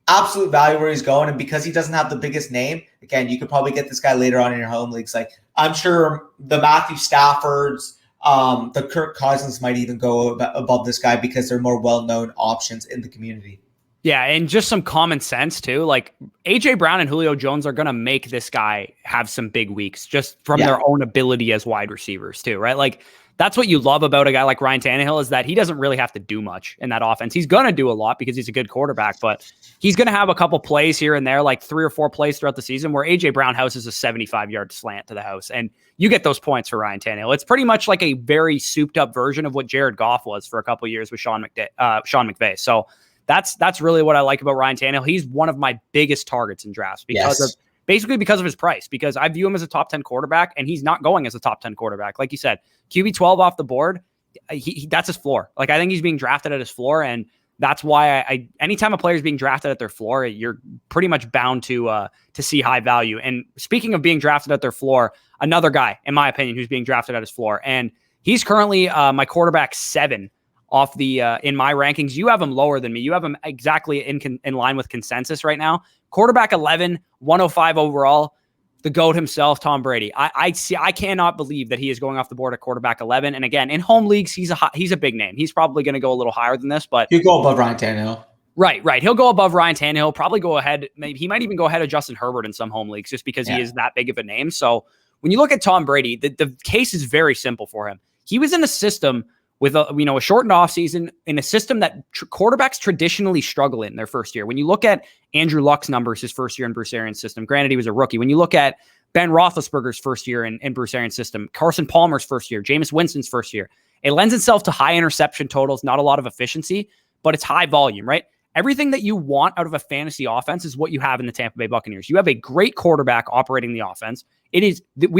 absolute value where he's going, and because he doesn't have the biggest name, again, you could probably get this guy later on in your home leagues. Like, I'm sure the Matthew Staffords, the Kirk Cousins might even go above this guy because they're more well-known options in the community. Yeah, and just some common sense too. Like, AJ Brown and Julio Jones are going to make this guy have some big weeks just from their own ability as wide receivers too, right? Like, that's what you love about a guy like Ryan Tannehill, is that he doesn't really have to do much in that offense. He's going to do a lot because he's a good quarterback, but he's going to have a couple plays here and there, like 3 or 4 plays throughout the season where AJ Brown houses a 75-yard slant to the house, and you get those points for Ryan Tannehill. It's pretty much like a very souped up version of what Jared Goff was for a couple of years with Sean McVay. So that's really what I like about Ryan Tannehill. He's one of my biggest targets in drafts because of his price, because I view him as a top 10 quarterback, and he's not going as a top 10 quarterback. Like you said, QB12 off the board, that's his floor. Like, I think he's being drafted at his floor, and that's why I anytime a player is being drafted at their floor, you're pretty much bound to see high value. And speaking of being drafted at their floor, another guy, in my opinion, who's being drafted at his floor, and he's currently my quarterback 7 off the in my rankings. You have him lower than me. You have him exactly in line with consensus right now. Quarterback 11, 105 overall, the GOAT himself, Tom Brady. I cannot believe that he is going off the board at quarterback 11. And again, in home leagues, he's a big name. He's probably going to go a little higher than this, but he'll go above Ryan Tannehill. Right. He'll go above Ryan Tannehill. Probably go ahead. Maybe he might even go ahead of Justin Herbert in some home leagues, just because he is that big of a name. So when you look at Tom Brady, the case is very simple for him. He was in a system with a shortened offseason, in a system that quarterbacks traditionally struggle in their first year. When you look at Andrew Luck's numbers his first year in Bruce Arians' system, granted he was a rookie. When you look at Ben Roethlisberger's first year in Bruce Arians' system, Carson Palmer's first year, Jameis Winston's first year, it lends itself to high interception totals, not a lot of efficiency, but it's high volume, right? Everything that you want out of a fantasy offense is what you have in the Tampa Bay Buccaneers. You have a great quarterback operating the offense. We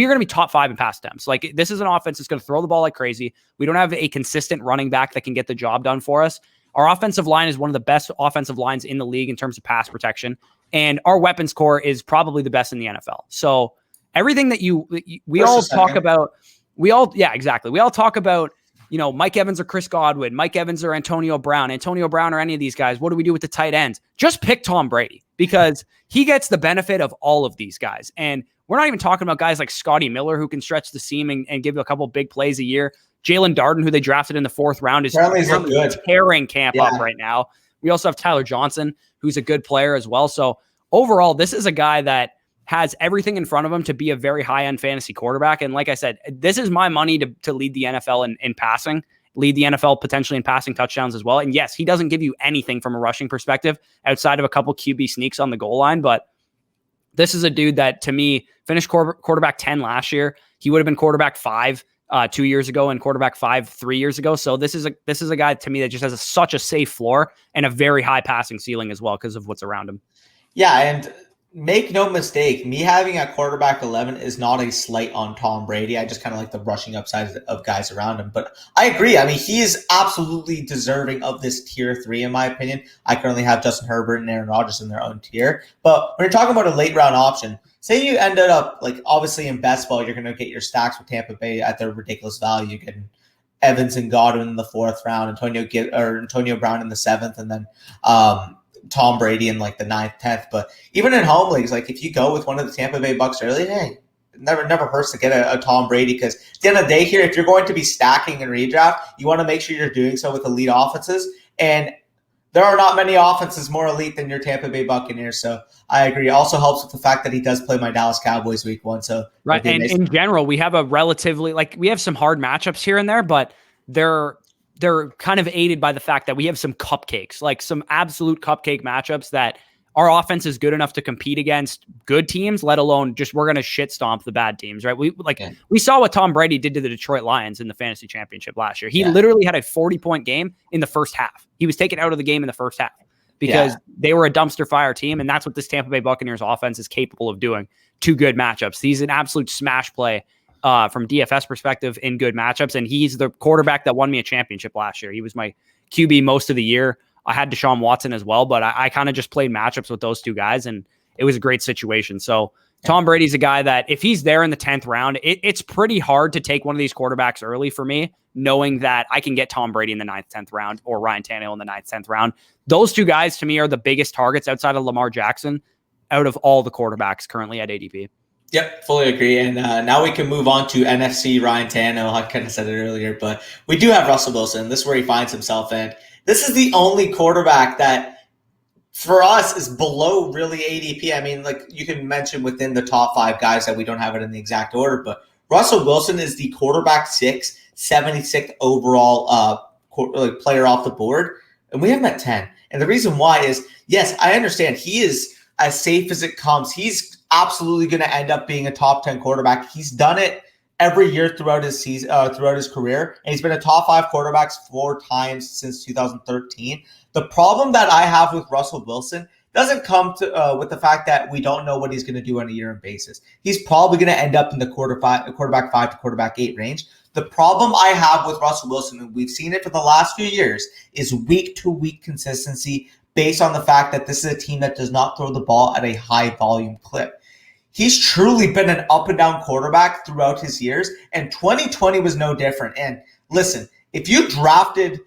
are going to be top 5 in pass attempts. Like, this is an offense that's going to throw the ball like crazy. We don't have a consistent running back that can get the job done for us. Our offensive line is one of the best offensive lines in the league in terms of pass protection. And our weapons core is probably the best in the NFL. So everything that we all talk about, we all talk about, Mike Evans or Chris Godwin, Mike Evans or Antonio Brown or any of these guys. What do we do with the tight ends? Just pick Tom Brady, because he gets the benefit of all of these guys. And we're not even talking about guys like Scotty Miller, who can stretch the seam and give you a couple big plays a year. Jalen Darden, who they drafted in the 4th round, is tearing camp up right now. We also have Tyler Johnson, who's a good player as well. So overall, this is a guy that has everything in front of him to be a very high-end fantasy quarterback. And like I said, this is my money to lead the NFL in passing, lead the NFL potentially in passing touchdowns as well. And yes, he doesn't give you anything from a rushing perspective outside of a couple QB sneaks on the goal line, but this is a dude that, to me, finished quarterback 10 last year. He would have been quarterback 5 2 years ago and quarterback 5 3 years ago. So this is a guy, to me, that just has such a safe floor and a very high passing ceiling as well because of what's around him. Yeah, and make no mistake, me having a quarterback 11 is not a slight on Tom Brady. I just kind of like the rushing upside of guys around him. But I agree. I mean, he is absolutely deserving of this tier 3, in my opinion. I currently have Justin Herbert and Aaron Rodgers in their own tier. But when you're talking about a late round option, say you ended up, like, obviously in best ball, you're going to get your stacks with Tampa Bay at their ridiculous value. You get Evans and Godwin in the 4th round, Antonio Brown in the 7th, and then Tom Brady in like the 9th, 10th. But even in home leagues, like if you go with one of the Tampa Bay Bucks early, hey, it never hurts to get a Tom Brady, because at the end of the day here, if you're going to be stacking and redraft, you want to make sure you're doing so with elite offenses. And there are not many offenses more elite than your Tampa Bay Buccaneers. So I agree. It also helps with the fact that he does play my Dallas Cowboys week 1. So right. And in general, we have we have some hard matchups here and there, but they're kind of aided by the fact that we have some cupcakes, like some absolute cupcake matchups that our offense is good enough to compete against good teams, let alone just we're going to shit stomp the bad teams, right? We saw what Tom Brady did to the Detroit Lions in the fantasy championship last year. He literally had a 40-point game in the first half. He was taken out of the game in the first half because they were a dumpster fire team, and that's what this Tampa Bay Buccaneers offense is capable of doing. 2 good matchups. He's an absolute smash play from DFS perspective in good matchups. And he's the quarterback that won me a championship last year. He was my QB most of the year. I had Deshaun Watson as well, but I kind of just played matchups with those 2 guys, and it was a great situation. So Tom Brady's a guy that if he's there in the 10th round, it's pretty hard to take one of these quarterbacks early for me, knowing that I can get Tom Brady in the 9th, 10th round or Ryan Tannehill in the 9th, 10th round. Those 2 guys to me are the biggest targets outside of Lamar Jackson out of all the quarterbacks currently at ADP. Yep, fully agree. And now we can move on to NFC Ryan Tannehill. I kind of said it earlier, but we do have Russell Wilson. This is where he finds himself. And this is the only quarterback that, for us, is below really ADP. I mean, like you can mention within the top 5 guys that we don't have it in the exact order, but Russell Wilson is the quarterback 6, 76th overall player off the board. And we have him at 10. And the reason why is, yes, I understand he is as safe as it comes. He's absolutely going to end up being a top 10 quarterback. He's done it every year throughout his season, throughout his career, and he's been a top 5 quarterback 4 times since 2013. The problem that I have with Russell Wilson doesn't come to with the fact that we don't know what he's going to do on a year-end basis. He's probably going to end up in the quarterback 5 to quarterback 8 range. The problem I have with Russell Wilson, and we've seen it for the last few years, is week-to-week consistency based on the fact that this is a team that does not throw the ball at a high volume clip. He's truly been an up and down quarterback throughout his years, and 2020 was no different. And listen, if you drafted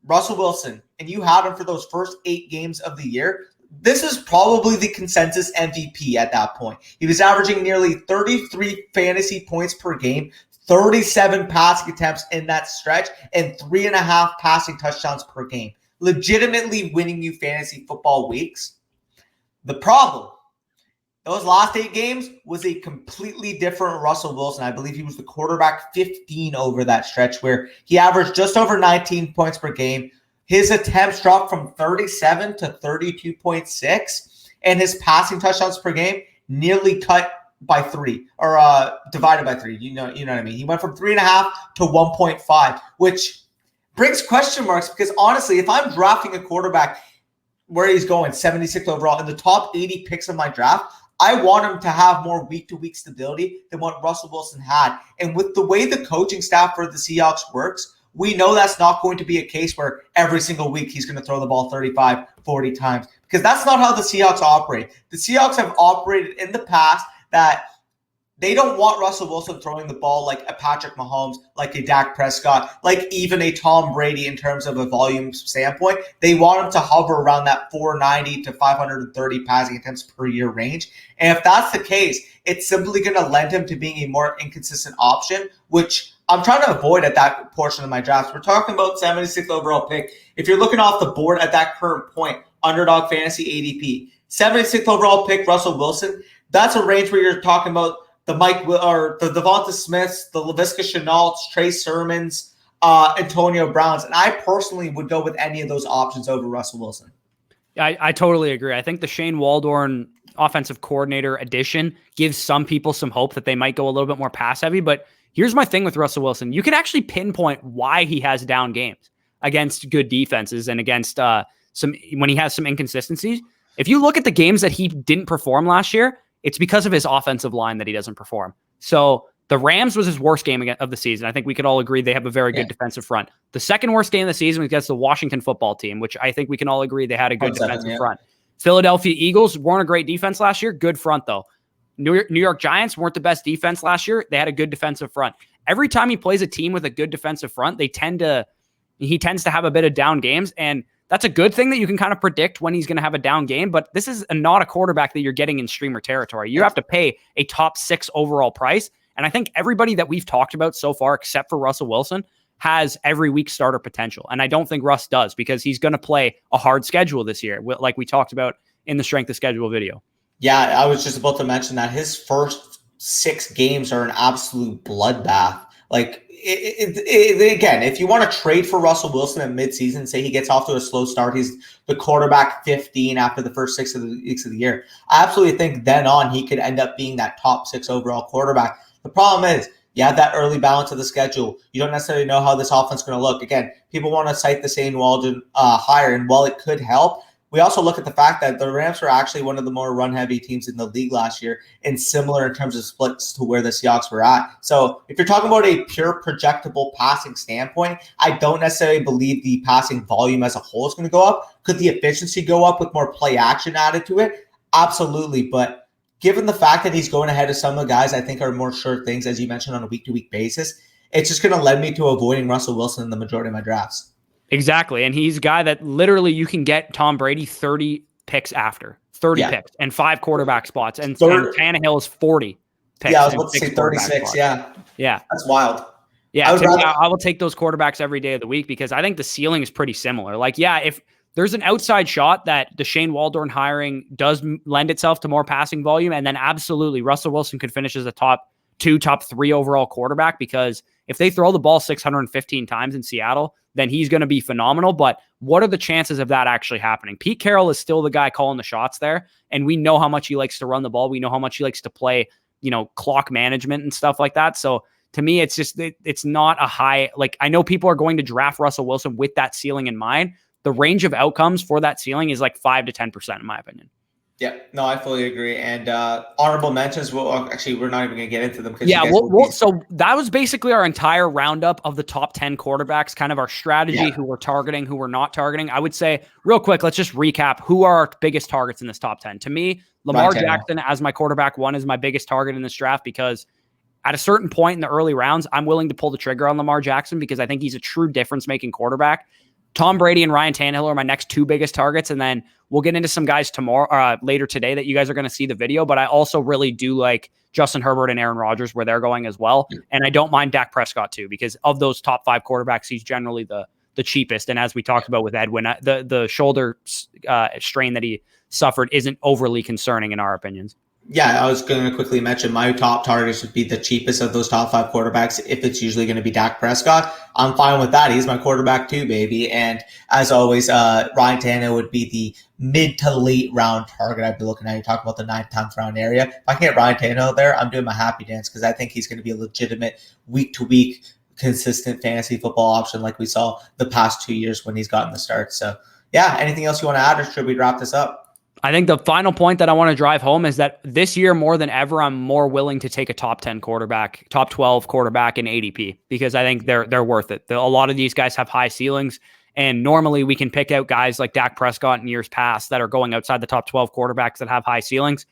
Russell Wilson and you had him for those first 8 games of the year, this is probably the consensus MVP at that point. He was averaging nearly 33 fantasy points per game, 37 passing attempts in that stretch, and 3.5 passing touchdowns per game, legitimately winning you fantasy football weeks. The problem, those last 8 games was a completely different Russell Wilson. I believe he was the quarterback 15 over that stretch, where he averaged just over 19 points per game. His attempts dropped from 37 to 32.6, and his passing touchdowns per game nearly cut by 3, or divided by 3. You know what I mean? He went from 3.5 to 1.5, which brings question marks, because honestly, if I'm drafting a quarterback where he's going 76th overall in the top 80 picks of my draft, I want him to have more week-to-week stability than what Russell Wilson had. And with the way the coaching staff for the Seahawks works, we know that's not going to be a case where every single week he's going to throw the ball 35, 40 times, because that's not how the Seahawks operate. The Seahawks have operated in the past that they don't want Russell Wilson throwing the ball like a Patrick Mahomes, like a Dak Prescott, like even a Tom Brady in terms of a volume standpoint. They want him to hover around that 490 to 530 passing attempts per year range. And if that's the case, it's simply going to lend him to being a more inconsistent option, which I'm trying to avoid at that portion of my drafts. We're talking about 76th overall pick. If you're looking off the board at that current point, Underdog Fantasy ADP, 76th overall pick, Russell Wilson. that's a range where you're talking about the the Devonta Smiths, the Laviska Shenaults, Trey Sermons, Antonio Browns. And I personally would go with any of those options over Russell Wilson. I totally agree. I think the Shane Waldorf offensive coordinator addition gives some people some hope that they might go a little bit more pass heavy. But here's my thing with Russell Wilson. You can actually pinpoint why he has down games against good defenses and against when he has some inconsistencies. If you look at the games that he didn't perform last year, it's because of his offensive line that he doesn't perform. So the Rams was his worst game of the season. I think we could all agree they have a very good defensive front. The second worst game of the season was against the Washington football team, which I think we can all agree they had a good defensive front. Philadelphia Eagles weren't a great defense last year. Good front, though. New York Giants weren't the best defense last year. They had a good defensive front. Every time he plays a team with a good defensive front, he tends to have a bit of down games, and that's a good thing that you can kind of predict when he's going to have a down game. But this is not a quarterback that you're getting in streamer territory. You have to pay a top 6 overall price. And I think everybody that we've talked about so far, except for Russell Wilson, has every week starter potential. And I don't think Russ does because he's going to play a hard schedule this year, like we talked about in the strength of schedule video. Yeah, I was just about to mention that his first 6 games are an absolute bloodbath. Like, again, if you want to trade for Russell Wilson in midseason, say he gets off to a slow start, he's the quarterback 15 after the first 6 weeks of the year. I absolutely think then on he could end up being that top 6 overall quarterback. The problem is, you have that early balance of the schedule. You don't necessarily know how this offense is going to look. Again, people want to cite the Shane Waldron hire, and while it could help, we also look at the fact that the Rams were actually one of the more run-heavy teams in the league last year, and similar in terms of splits to where the Seahawks were at. So if you're talking about a pure projectable passing standpoint, I don't necessarily believe the passing volume as a whole is going to go up. Could the efficiency go up with more play action added to it? Absolutely, but given the fact that he's going ahead of some of the guys I think are more sure things, as you mentioned, on a week-to-week basis, it's just going to lead me to avoiding Russell Wilson in the majority of my drafts. Exactly. And he's a guy that literally you can get Tom Brady 30 picks after. 30 picks and 5 quarterback spots. And Tannehill is 40 picks. Yeah, I was about to say 36. Yeah. That's wild. Yeah, I will take those quarterbacks every day of the week because I think the ceiling is pretty similar. Like, yeah, if there's an outside shot that the Shane Waldorf hiring does lend itself to more passing volume, and then absolutely Russell Wilson could finish as a top 2, top 3 overall quarterback, because if they throw the ball 615 times in Seattle, then he's going to be phenomenal. But what are the chances of that actually happening? Pete Carroll is still the guy calling the shots there, and we know how much he likes to run the ball. We know how much he likes to play, clock management and stuff like that. So to me, it's just, it's not a high, like, I know people are going to draft Russell Wilson with that ceiling in mind. The range of outcomes for that ceiling is like 5 to 10%, in my opinion. Yeah, no, I fully agree. And honorable mentions, we're not even going to get into them. So that was basically our entire roundup of the top 10 quarterbacks, kind of our strategy, who we're targeting, who we're not targeting. I would say real quick, let's just recap who are our biggest targets in this top 10. To me, Lamar Jackson as my quarterback 1 is my biggest target in this draft, because at a certain point in the early rounds, I'm willing to pull the trigger on Lamar Jackson because I think he's a true difference-making quarterback. Tom Brady and Ryan Tannehill are my next 2 biggest targets. And then we'll get into some guys later today that you guys are going to see the video. But I also really do like Justin Herbert and Aaron Rodgers, where they're going as well. And I don't mind Dak Prescott too, because of those top 5 quarterbacks, he's generally the cheapest. And as we talked about with Edwin, the shoulder strain that he suffered isn't overly concerning in our opinions. Yeah, I was going to quickly mention my top targets would be the cheapest of those top 5 quarterbacks. If it's usually going to be Dak Prescott, I'm fine with that. He's my quarterback too, baby. And as always, Ryan Tannehill would be the mid to late round target I'd be looking at. You're talking about the 9th, 10th round area. If I can get Ryan Tannehill there, I'm doing my happy dance, because I think he's going to be a legitimate week-to-week consistent fantasy football option like we saw the past 2 years when he's gotten the start. So, yeah, anything else you want to add, or should we wrap this up? I think the final point that I want to drive home is that this year, more than ever, I'm more willing to take a top 10 quarterback, top 12 quarterback in ADP, because I think they're worth it. A lot of these guys have high ceilings, and normally we can pick out guys like Dak Prescott in years past that are going outside the top 12 quarterbacks that have high ceilings.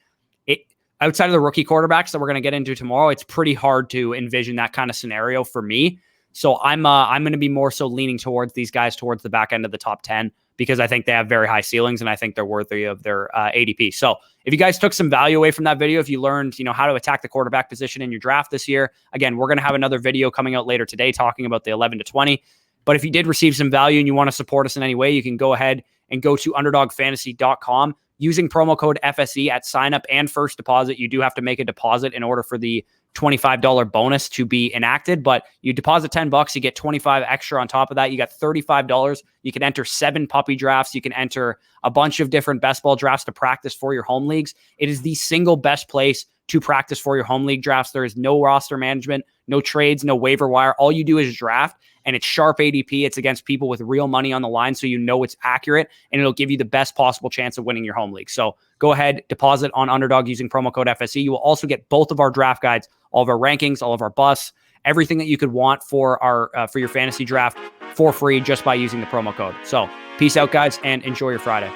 Outside of the rookie quarterbacks that we're going to get into tomorrow, it's pretty hard to envision that kind of scenario for me. So I'm going to be more so leaning towards these guys towards the back end of the top 10, because I think they have very high ceilings and I think they're worthy of their ADP. So if you guys took some value away from that video, if you learned, how to attack the quarterback position in your draft this year, again, we're going to have another video coming out later today talking about the 11 to 20. But if you did receive some value and you want to support us in any way, you can go ahead and go to underdogfantasy.com, using promo code FSE at sign up and first deposit. You do have to make a deposit in order for the $25 bonus to be enacted, but you deposit $10, you get 25 extra on top of that. You got $35. You can enter 7 puppy drafts. You can enter a bunch of different best ball drafts to practice for your home leagues. It is the single best place to practice for your home league drafts. There is no roster management, no trades, no waiver wire. All you do is draft, and it's sharp ADP. It's against people with real money on the line, so you know it's accurate, and it'll give you the best possible chance of winning your home league. So go ahead, deposit on Underdog using promo code FSE. You will also get both of our draft guides, all of our rankings, all of our busts, everything that you could want for your fantasy draft for free just by using the promo code. So peace out, guys, and enjoy your Friday.